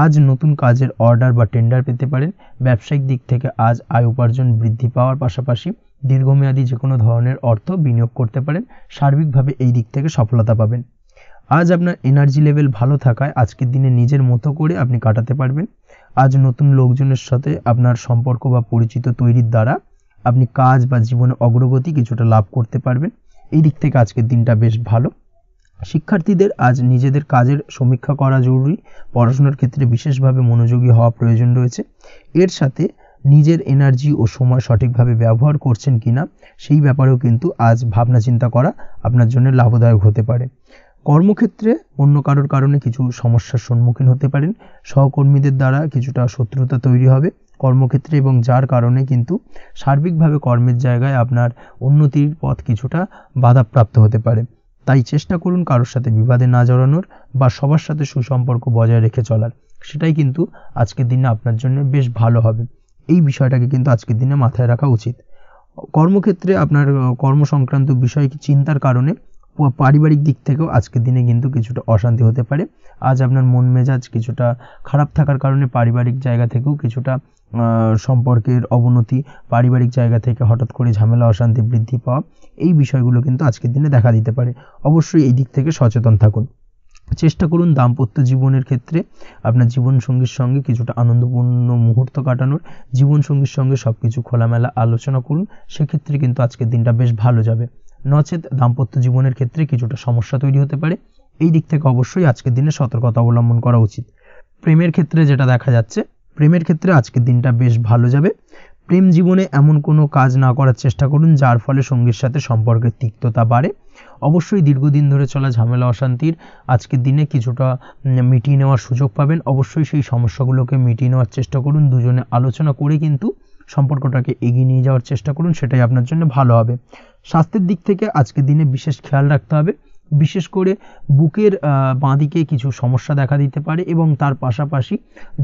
আজ নতুন কাজের অর্ডার বা টেন্ডার পেতে পারেন। ব্যবসায়িক দিক থেকে আজ আয় উপার্জন বৃদ্ধি পাওয়ার পাশাপাশি দীর্ঘমেয়াদী যে কোনো ধরনের অর্থ বিনিয়োগ করতে পারেন। সার্বিকভাবে এই দিক থেকে সফলতা পাবেন। আজ আপনার এনার্জি লেভেল ভালো থাকায় আজকের দিনে নিজের মতো করে আপনি কাটাতে পারবেন। আজ নতুন লোকজনের সাথে আপনার সম্পর্ক বা পরিচিত তৈরির দ্বারা আপনি কাজ বা জীবনে অগ্রগতি কিছুটা লাভ করতে পারবেন। এই দিক থেকে আজকের দিনটা বেশ ভালো। শিক্ষার্থীদের আজ নিজেদের কাজের সমীক্ষা করা জরুরি। পড়াশোনার ক্ষেত্রে বিশেষভাবে মনোযোগী হওয়া প্রয়োজন রয়েছে। এর সাথে নিজের এনার্জি ও সময় সঠিকভাবে ব্যবহার করছেন কিনা সেই ব্যাপারেও কিন্তু আজ ভাবনা চিন্তা করা আপনার জন্য লাভদায়ক হতে পারে। কর্মক্ষেত্রে অন্য কারোর কারণে কিছু সমস্যার সম্মুখীন হতে পারেন। সহকর্মীদের দ্বারা কিছুটা শত্রুতা তৈরি হবে কর্মক্ষেত্রে, এবং যার কারণে কিন্তু সার্বিকভাবে কর্মের জায়গায় আপনার উন্নতির পথ কিছুটা বাধাপ্রাপ্ত হতে পারে। তাই চেষ্টা করুন কারোর সাথে বিবাদে না জড়ানোর বা সবার সাথে সুসম্পর্ক বজায় রেখে চলার। সেটাই কিন্তু আজকের দিনে আপনার জন্য বেশ ভালো হবে। এই বিষয়টাকে কিন্তু আজকের দিনে মাথায় রাখা উচিত। কর্মক্ষেত্রে আপনার কর্ম সংক্রান্ত বিষয় চিন্তার কারণে পারিবারিক দিক থেকেও আজকের দিনে কিন্তু কিছুটা অশান্তি হতে পারে। আজ আপনার মন মেজাজ কিছুটা খারাপ থাকার কারণে পারিবারিক জায়গা থেকেও কিছুটা সম্পর্কের অবনতি, পারিবারিক জায়গা থেকে হঠাৎ করে ঝামেলা অশান্তি বৃদ্ধি পাওয়া, এই বিষয়গুলো কিন্তু আজকের দিনে দেখা দিতে পারে। অবশ্যই এই দিক থেকে সচেতন থাকুন। চেষ্টা করুন দাম্পত্য জীবনের ক্ষেত্রে আপনার জীবনসঙ্গীর সঙ্গে কিছুটা আনন্দপূর্ণ মুহূর্ত কাটানোর। জীবনসঙ্গীর সঙ্গে সব কিছু খোলামেলা আলোচনা করুন, সেক্ষেত্রে কিন্তু আজকের দিনটা বেশ ভালো যাবে। নচেত দাম্পত্য জীবনের ক্ষেত্রে কিছুটা সমস্যা তৈরি হতে পারে। এই দিক থেকে অবশ্যই আজকের দিনে সতর্কতা অবলম্বন করা উচিত। প্রেমের ক্ষেত্রে যেটা দেখা যাচ্ছে, প্রেমের ক্ষেত্রে আজকের দিনটা বেশ ভালো যাবে। প্রেম জীবনে এমন কোনো কাজ না করার চেষ্টা করুন যার ফলে সঙ্গীর সাথে সম্পর্কের তিক্ততা বাড়ে। অবশ্যই দীর্ঘদিন ধরে চলা ঝামেলা অশান্তির আজকের দিনে কিছুটা মিটিয়ে নেওয়ার সুযোগ পাবেন। অবশ্যই সেই সমস্যাগুলোকে মিটিয়ে নেওয়ার চেষ্টা করুন, দুজনে আলোচনা করে কিন্তু সম্পর্কটাকে এগিয়ে নিয়ে যাওয়ার চেষ্টা করুন, সেটাই আপনার জন্য ভালো হবে। স্বাস্থ্যের দিক থেকে আজকের দিনে বিশেষ খেয়াল রাখতে হবে। বিশেষ করে বুকের বাঁদিকে কিছু সমস্যা দেখা দিতে পারে এবং তার পাশাপাশি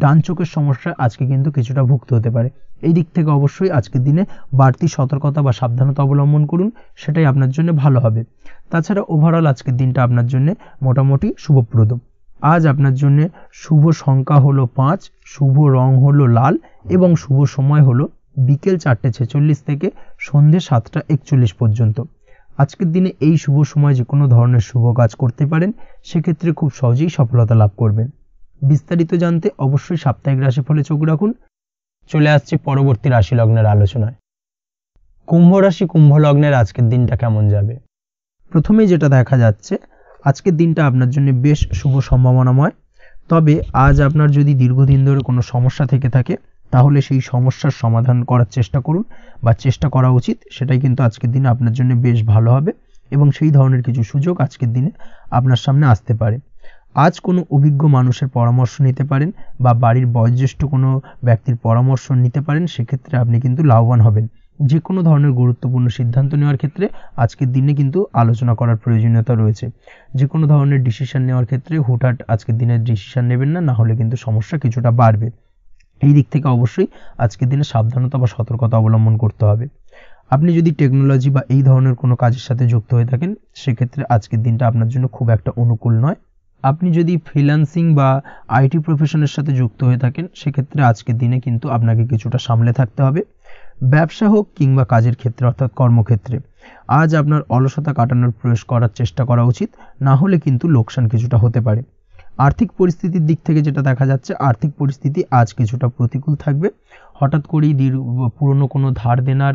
ডান চোখের সমস্যা আজকে কিন্তু কিছুটা ভুগতে হতে পারে। এই দিক থেকে অবশ্যই আজকের দিনে বাড়তি সতর্কতা বা সাবধানতা অবলম্বন করুন, সেটাই আপনার জন্য ভালো হবে। তাছাড়া ওভারঅল আজকের দিনটা আপনার জন্য মোটামুটি শুভপ্রদ। আজ আপনার জন্য শুভ সংখ্যা হলো 5, শুভ রং হলো লাল এবং শুভ সময় হলো বিকেল 4:46 থেকে সন্ধ্যে 7:41 পর্যন্ত। আজকের দিনে এই শুভ সময় যে কোনো ধরনের শুভ কাজ করতে পারেন, সেক্ষেত্রে খুব সহজেই সফলতা লাভ করবেন। বিস্তারিত জানতে অবশ্যই সাপ্তাহিক রাশিফলে চোখ রাখুন। চলে আসছে পরবর্তী রাশি লগ্নের আলোচনায়। কুম্ভ রাশি, কুম্ভ লগ্নের আজকের দিনটা কেমন যাবে? প্রথমেই যেটা দেখা যাচ্ছে, আজকের দিনটা আপনার জন্য বেশ শুভ সম্ভাবনাময়। তবে আজ আপনার যদি দীর্ঘদিন ধরে কোনো সমস্যা থেকে থাকে, তাহলে সেই সমস্যার সমাধান করার চেষ্টা করুন বা চেষ্টা করা উচিত। সেটাই কিন্তু আজকের দিনে আপনার জন্য বেশ ভালো হবে এবং সেই ধরনের কিছু সুযোগ আজকের দিনে আপনার সামনে আসতে পারে। আজ কোনো অভিজ্ঞ মানুষের পরামর্শ নিতে পারেন বা বাড়ির বয়োজ্যেষ্ঠ কোনো ব্যক্তির পরামর্শ নিতে পারেন, সেক্ষেত্রে আপনি কিন্তু লাভবান হবেন। যে কোনো ধরনের গুরুত্বপূর্ণ সিদ্ধান্ত নেওয়ার ক্ষেত্রে আজকের দিনে কিন্তু আলোচনা করার প্রয়োজনীয়তা রয়েছে। যে কোনো ধরনের ডিসিশন নেওয়ার ক্ষেত্রে হুটহাট আজকের দিনে ডিসিশন নেবেন না, না হলে কিন্তু সমস্যা কিছুটা বাড়বে। এই দিক থেকে অবশ্যই আজকের দিনে সাবধানতা বা সতর্কতা অবলম্বন করতে হবে। আপনি যদি টেকনোলজি বা এই ধরনের কোনো কাজের সাথে যুক্ত হয়ে থাকেন, সেক্ষেত্রে আজকের দিনটা আপনার জন্য খুব একটা অনুকূল নয়। আপনি যদি ফ্রিল্যান্সিং বা আইটি প্রফেশনের সাথে যুক্ত হয়ে থাকেন, সেক্ষেত্রে আজকের দিনে কিন্তু আপনাকে কিছুটা সামলে থাকতে হবে। ব্যবসা হোক কিংবা কাজের ক্ষেত্রে অর্থাৎ কর্মক্ষেত্রে আজ আপনার অলসতা কাটানোর প্রয়াস করার চেষ্টা করা উচিত, না হলে কিন্তু লোকসান কিছুটা হতে পারে। আর্থিক পরিস্থিতির দিক থেকে যেটা দেখা যাচ্ছে, আর্থিক পরিস্থিতি আজ কিছুটা প্রতিকূল থাকবে। হঠাৎ করেই পুরনো কোনো ধার দেনার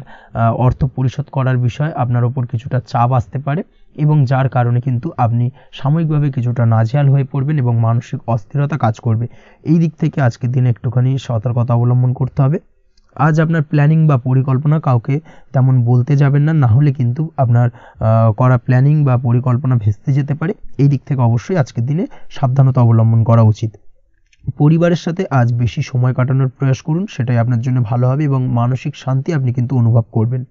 অর্থ পরিশোধ করার বিষয় আপনার ওপর কিছুটা চাপ আসতে পারে এবং যার কারণে কিন্তু আপনি সাময়িকভাবে কিছুটা নাজেহাল হয়ে পড়বেন এবং মানসিক অস্থিরতা কাজ করবে। এই দিক থেকে আজকের দিনে একটুখানি সতর্কতা অবলম্বন করতে হবে। আজ আপনার প্ল্যানিং বা পরিকল্পনা কাউকে তেমন বলতে যাবেন না, না হলে কিন্তু আপনার করা প্ল্যানিং বা পরিকল্পনা ভেস্তে যেতে পারে। এই দিক থেকে অবশ্যই আজকের দিনে সাবধানতা অবলম্বন করা উচিত। পরিবারের সাথে আজ বেশি সময় কাটানোর প্রয়াস করুন, সেটাই আপনার জন্য ভালো হবে এবং মানসিক শান্তি আপনি কিন্তু অনুভব করবেন।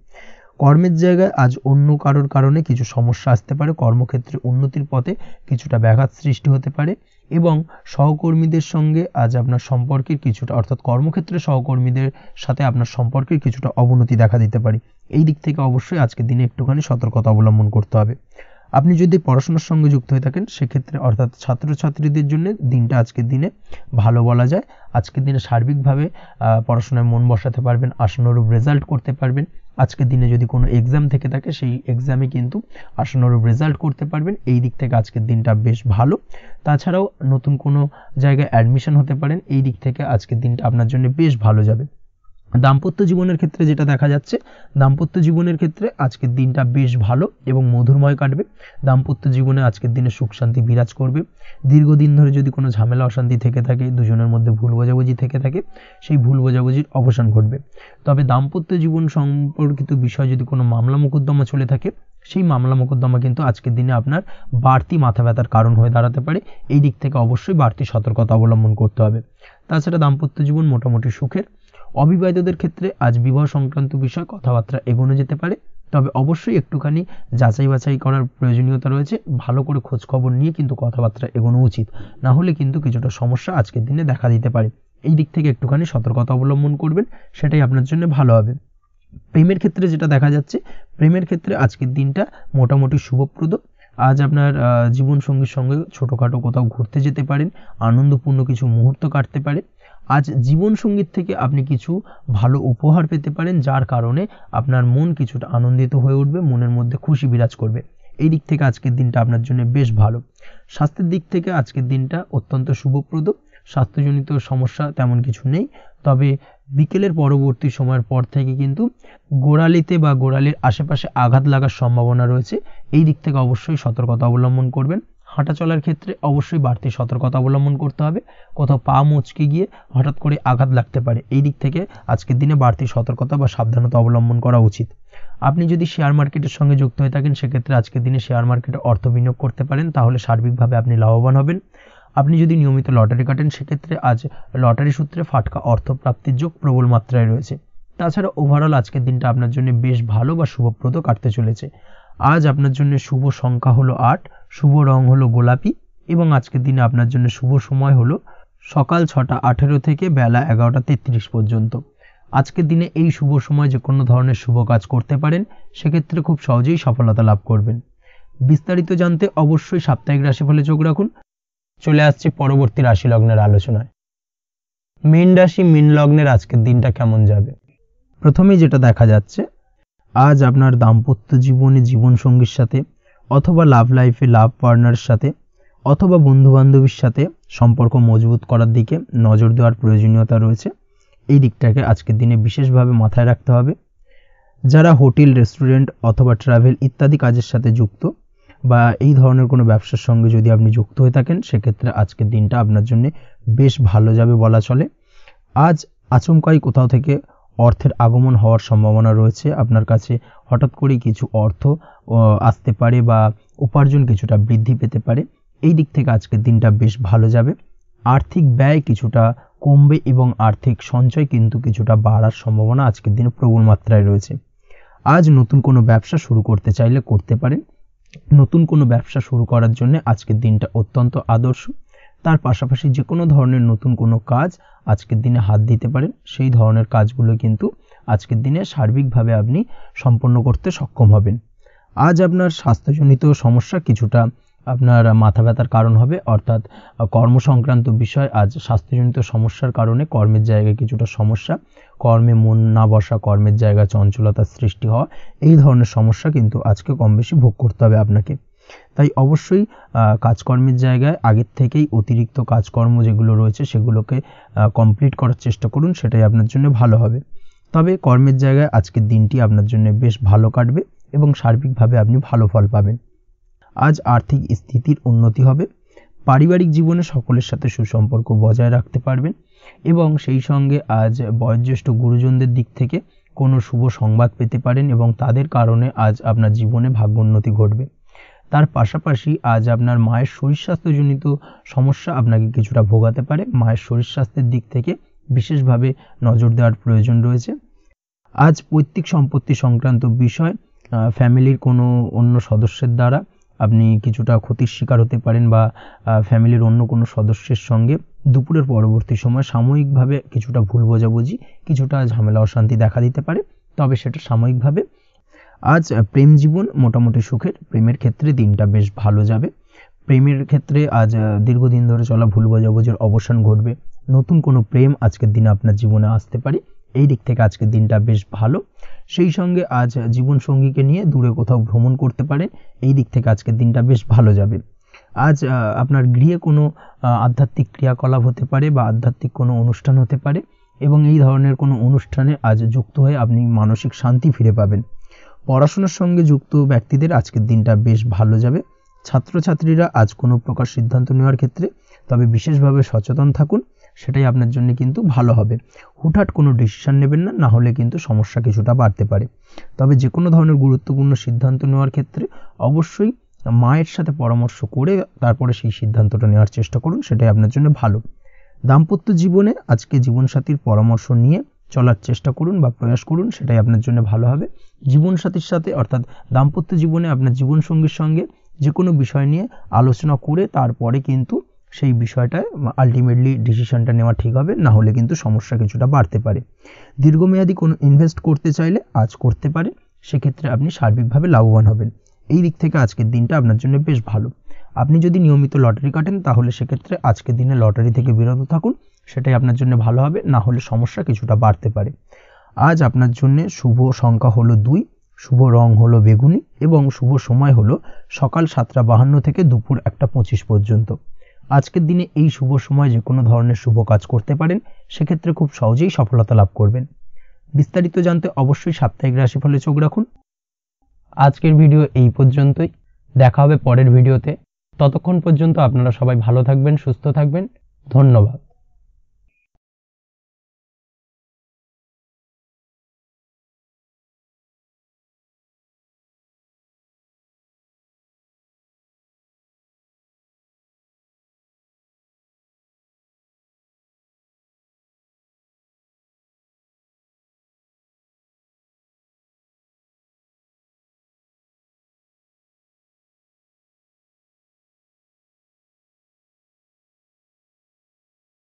কর্মের জায়গায় আজ অন্য কারোর কারণে কিছু সমস্যা আসতে পারে, কর্মক্ষেত্রে উন্নতির পথে কিছুটা ব্যাঘাত সৃষ্টি হতে পারে এবং সহকর্মীদের সঙ্গে আজ আপনার সম্পর্কের কিছুটা অর্থাৎ কর্মক্ষেত্রে সহকর্মীদের সাথে আপনার সম্পর্কের কিছুটা অবনতি দেখা দিতে পারে। এই দিক থেকে অবশ্যই আজকের দিনে একটুখানি সতর্কতা অবলম্বন করতে হবে। আপনি যদি পড়াশোনার সঙ্গে যুক্ত হয়ে থাকেন, সেক্ষেত্রে অর্থাৎ ছাত্রছাত্রীদের জন্য দিনটা আজকের দিনে ভালো বলা যায়। আজকের দিনে সার্বিকভাবে পড়াশোনায় মন বসাতে পারবেন, আশানুরূপ রেজাল্ট করতে পারবেন। আজকের দিনে যদি কোনো এক্সাম থেকে থাকে সেই এক্সামে কিন্তু আশানুরূপ রেজাল্ট করতে পারবেন। এই দিক থেকে আজকের দিনটা বেশ ভালো। তাছাড়াও নতুন কোনো জায়গায় অ্যাডমিশন হতে পারেন, এই দিক থেকে আজকের দিনটা আপনার জন্য বেশ ভালো যাবে। দাম্পত্য জীবনের ক্ষেত্রে যেটা দেখা যাচ্ছে, দাম্পত্য জীবনের ক্ষেত্রে আজকের দিনটা বেশ ভালো এবং মধুরময় কাটবে। দাম্পত্য জীবনে আজকের দিনে সুখ শান্তি বিরাজ করবে। দীর্ঘদিন ধরে যদি কোনো ঝামেলা অশান্তি থেকে থাকে, দুজনের মধ্যে ভুল বোঝাবুঝি থেকে থাকে, সেই ভুল বোঝাবুঝির অবসান ঘটবে। তবে দাম্পত্য জীবন সম্পর্কিত বিষয় যদি কোনো মামলা মোকদ্দমা চলে থাকে, সেই মামলা মোকদ্দমা কিন্তু আজকের দিনে আপনার বাড়তি মাথা ব্যথার কারণ হয়ে দাঁড়াতে পারে। এই দিক থেকে অবশ্যই বাড়তি সতর্কতা অবলম্বন করতে হবে। তাছাড়া দাম্পত্য জীবন মোটামুটি সুখের। অবিবাহিতদের ক্ষেত্রে আজ বিবাহ সংক্রান্ত বিষয় কথাবার্তা এগোনো যেতে পারে, তবে অবশ্যই একটুখানি যাচাই বাছাই করার প্রয়োজনীয়তা রয়েছে। ভালো করে খোঁজ খবর নিয়ে কিন্তু কথাবার্তা এগোনো উচিত, না হলে কিন্তু কিছুটা সমস্যা আজকের দিনে দেখা দিতে পারে। এই দিক থেকে একটুখানি সতর্কতা অবলম্বন করবেন, সেটাই আপনার জন্য ভালো হবে। প্রেমের ক্ষেত্রে যেটা দেখা যাচ্ছে, প্রেমের ক্ষেত্রে আজকের দিনটা মোটামুটি শুভপ্রদ। আজ আপনার জীবনসঙ্গীর সঙ্গে ছোটোখাটো কোথাও ঘুরতে যেতে পারেন, আনন্দপূর্ণ কিছু মুহূর্ত কাটতে পারে। আজ জীবনসঙ্গীর থেকে আপনি কিছু ভালো উপহার পেতে পারেন, যার কারণে আপনার মন কিছুটা আনন্দিত হয়ে উঠবে, মনের মধ্যে খুশি বিরাজ করবে। এই দিক থেকে আজকের দিনটা আপনার জন্য বেশ ভালো। স্বাস্থ্যের দিক থেকে আজকের দিনটা অত্যন্ত শুভপ্রদ। স্বাস্থ্যজনিত সমস্যা তেমন কিছু নেই, তবে বিকেলের পরবর্তী সময়ের পর থেকে কিন্তু গোড়ালিতে বা গোড়ালির আশেপাশে আঘাত লাগার সম্ভাবনা রয়েছে। এই দিক থেকে অবশ্যই সতর্কতা অবলম্বন করবেন। হাঁটা চলার ক্ষেত্রে অবশ্যই বাড়তি সতর্কতা অবলম্বন করতে হবে। কোথাও পা মচকে গিয়ে হঠাৎ করে আঘাত লাগতে পারে, এই দিক থেকে আজকের দিনে বাড়তি সতর্কতা বা সাবধানতা অবলম্বন করা উচিত। আপনি যদি শেয়ার মার্কেটের সঙ্গে যুক্ত হয়ে থাকেন, সেক্ষেত্রে আজকের দিনে শেয়ার মার্কেটে অর্থ বিনিয়োগ করতে পারেন, তাহলে সার্বিকভাবে আপনি লাভবান হবেন। আপনি যদি নিয়মিত লটারি কাটেন, সেক্ষেত্রে আজ লটারি সূত্রে ফাটকা অর্থ প্রাপ্তির যোগ প্রবল মাত্রায় রয়েছে। তাছাড়া ওভারঅল আজকের দিনটা আপনার জন্য বেশ ভালো বা শুভপ্রদ কাটতে চলেছে। আজ আপনার জন্য শুভ সংখ্যা হলো 8, শুভ রং হলো গোলাপি এবং আজকের দিনে আপনার জন্য শুভ সময় হলো সকাল 6:18 থেকে বেলা 11:33 পর্যন্ত। আজকের দিনে এই শুভ সময় যে কোনো ধরনের শুভ কাজ করতে পারেন, সেক্ষেত্রে খুব সহজেই সফলতা লাভ করবেন। বিস্তারিত জানতে অবশ্যই সাপ্তাহিক রাশিফলে চোখ রাখুন। চলে আসছে পরবর্তী রাশি লগ্নের আলোচনায়। মীন রাশি, মীন লগ্নের আজকের দিনটা কেমন যাবে? প্রথমেই যেটা দেখা যাচ্ছে, আজ আপনার দাম্পত্য জীবনে জীবনসঙ্গীর সাথে অথবা লাভ লাইফে লাভ পার্টনারের সাথে অথবা বন্ধু বান্ধবীর সাথে সম্পর্ক মজবুত করার দিকে নজর দেওয়ার প্রয়োজনীয়তা রয়েছে। এই দিকটাকে আজকের দিনে বিশেষভাবে মাথায় রাখতে হবে। যারা হোটেল, রেস্টুরেন্ট অথবা ট্রাভেল ইত্যাদি কাজের সাথে যুক্ত বা এই ধরনের কোনো ব্যবসার সঙ্গে যদি আপনি যুক্ত হয়ে থাকেন, সেক্ষেত্রে আজকের দিনটা আপনার জন্য বেশ ভালো যাবে বলা চলে। আজ আচমকাই কোথাও থেকে অর্থের আগমন হওয়ার সম্ভাবনা রয়েছে। আপনার কাছে হঠাৎ করেই কিছু অর্থ আসতে পারে বা উপার্জন কিছুটা বৃদ্ধি পেতে পারে। এই দিক থেকে আজকের দিনটা বেশ ভালো যাবে। আর্থিক ব্যয় কিছুটা কমবে এবং আর্থিক সঞ্চয় কিন্তু কিছুটা বাড়ার সম্ভাবনা আজকের দিনে প্রবল মাত্রায় রয়েছে। আজ নতুন কোনো ব্যবসা শুরু করতে চাইলে করতে পারেন। নতুন কোনো ব্যবসা শুরু করার জন্য আজকের দিনটা অত্যন্ত আদর্শ। তার পাশাপাশি যে কোনো ধরনের নতুন কোনো কাজ আজকের দিনে হাত দিতে পারেন, সেই ধরনের কাজগুলো কিন্তু আজকের দিনে সার্বিকভাবে আপনি সম্পন্ন করতে সক্ষম হবেন। আজ আপনার স্বাস্থ্যজনিত সমস্যা কিছুটা আপনার মাথা ব্যথার কারণ হবে, অর্থাৎ কর্মসংক্রান্ত বিষয়। আজ স্বাস্থ্যজনিত সমস্যার কারণে কর্মের জায়গায় কিছুটা সমস্যা, কর্মে মন না বসা, কর্মের জায়গায় চঞ্চলতার সৃষ্টি হওয়া, এই ধরনের সমস্যা কিন্তু আজকে কম বেশি ভোগ করতে হবে আপনাকে। তাই অবশ্যই কাজকর্মের জায়গায় আগের থেকেই অতিরিক্ত কাজকর্ম যেগুলো রয়েছে সেগুলোকে কমপ্লিট করার চেষ্টা করুন, সেটাই আপনার জন্য ভালো হবে। তবে কর্মের জায়গায় আজকের দিনটি আপনার জন্য বেশ ভালো কাটবে এবং সার্বিকভাবে আপনি ভালো ফল পাবেন। আজ আর্থিক স্থিতির উন্নতি হবে। পারিবারিক জীবনে সকলের সাথে সুসম্পর্ক বজায় রাখতে পারবেন এবং সেই সঙ্গে আজ বয়োজ্যেষ্ঠ গুরুজনদের দিক থেকে কোনো শুভ সংবাদ পেতে পারেন এবং তাদের কারণে আজ আপনার জীবনে ভাগ্যোন্নতি ঘটবে। তার পাশাপাশি আজ আপনার মায়ের শরীর স্বাস্থ্যজনিত সমস্যা আপনাকে কিছুটা ভোগাতে পারে। মায়ের শরীর স্বাস্থ্যের দিক থেকে বিশেষভাবে নজর দেওয়ার প্রয়োজন রয়েছে। আজ পৈতৃক সম্পত্তি সংক্রান্ত বিষয়, ফ্যামিলির কোনো অন্য সদস্যের দ্বারা আপনি কিছুটা ক্ষতির শিকার হতে পারেন বা ফ্যামিলির অন্য কোনো সদস্যের সঙ্গে দুপুরের পরবর্তী সময় সাময়িকভাবে কিছুটা ভুল বোঝাবুঝি, কিছুটা ঝামেলা অশান্তি দেখা দিতে পারে, তবে সেটা সাময়িকভাবে। আজ প্রেম জীবন মোটামুটি সুখের। প্রেমের ক্ষেত্রে দিনটা বেশ ভালো যাবে। প্রেমের ক্ষেত্রে আজ দীর্ঘদিন ধরে চলা ভুল বোঝাবুঝির অবসান ঘটবে। নতুন কোনো প্রেম আজকের দিনে আপনার জীবনে আসতে পারে। এই দিক থেকে আজকের দিনটা বেশ ভালো। সেই সঙ্গে আজ জীবন সঙ্গীকে নিয়ে দূরে কোথাও ভ্রমণ করতে পারেন। এই দিক থেকে আজকের দিনটা বেশ ভালো যাবে। আজ আপনার গৃহে কোনো আধ্যাত্মিক ক্রিয়াকলাপ হতে পারে বা আধ্যাত্মিক কোনো অনুষ্ঠান হতে পারে এবং এই ধরনের কোনো অনুষ্ঠানে আজ যুক্ত হয়ে আপনি মানসিক শান্তি ফিরে পাবেন। পড়াশোনার সঙ্গে যুক্ত ব্যক্তিদের আজকের দিনটা বেশ ভালো যাবে। ছাত্রছাত্রীরা আজ কোনো প্রকার সিদ্ধান্ত নেওয়ার ক্ষেত্রে তবে বিশেষভাবে সচেতন থাকুন, সেটাই আপনার জন্য কিন্তু ভালো হবে। হুটহাট কোনো ডিসিশন নেবেন না, না হলে কিন্তু সমস্যা কিছুটা বাড়তে পারে। তবে যে কোনো ধরনের গুরুত্বপূর্ণ সিদ্ধান্ত নেওয়ার ক্ষেত্রে অবশ্যই মায়ের সাথে পরামর্শ করে তারপরে সেই সিদ্ধান্তটা নেওয়ার চেষ্টা করুন, সেটাই আপনার জন্য ভালো। দাম্পত্য জীবনে আজকে জীবনসাথীর পরামর্শ নিয়ে চলার চেষ্টা করুন বা প্রয়াস করুন, সেটাই আপনার জন্য ভালো হবে। জীবনসাথীর সাথে অর্থাৎ দাম্পত্য জীবনে আপনার জীবনসঙ্গীর সঙ্গে যে কোনো বিষয় নিয়ে আলোচনা করে তারপরে কিন্তু সেই বিষয়টায় আলটিমেটলি ডিসিশনটা নেওয়া ঠিক হবে, না হলে কিন্তু সমস্যা কিছুটা বাড়তে পারে। দীর্ঘমেয়াদী কোনো ইনভেস্ট করতে চাইলে আজ করতে পারে, সেক্ষেত্রে আপনি সার্বিকভাবে লাভবান হবেন। এই দিক থেকে আজকের দিনটা আপনার জন্য বেশ ভালো। আপনি যদি নিয়মিত লটারি কাটেন তাহলে সেক্ষেত্রে আজকের দিনে লটারি থেকে বিরত থাকুন, সেটাই আপনার জন্য ভালো হবে, না হলে সমস্যা কিছুটা বাড়তে পারে। আজ আপনার জন্য শুভ সংখ্যা হলো 2, শুভ রং হলো বেগুনি এবং শুভ সময় হলো সকাল 7:52 থেকে দুপুর 1:25 পর্যন্ত। আজকের দিনে এই শুভ সময় যে কোনো ধরনের শুভ কাজ করতে পারেন, সেক্ষেত্রে খুব সহজেই সফলতা লাভ করবেন। বিস্তারিত জানতে অবশ্যই সাপ্তাহিক রাশিফলে চোখ রাখুন। আজকের ভিডিও এই পর্যন্তই, দেখা হবে পরের ভিডিওতে। ততক্ষণ পর্যন্ত আপনারা সবাই ভালো থাকবেন, সুস্থ থাকবেন। ধন্যবাদ।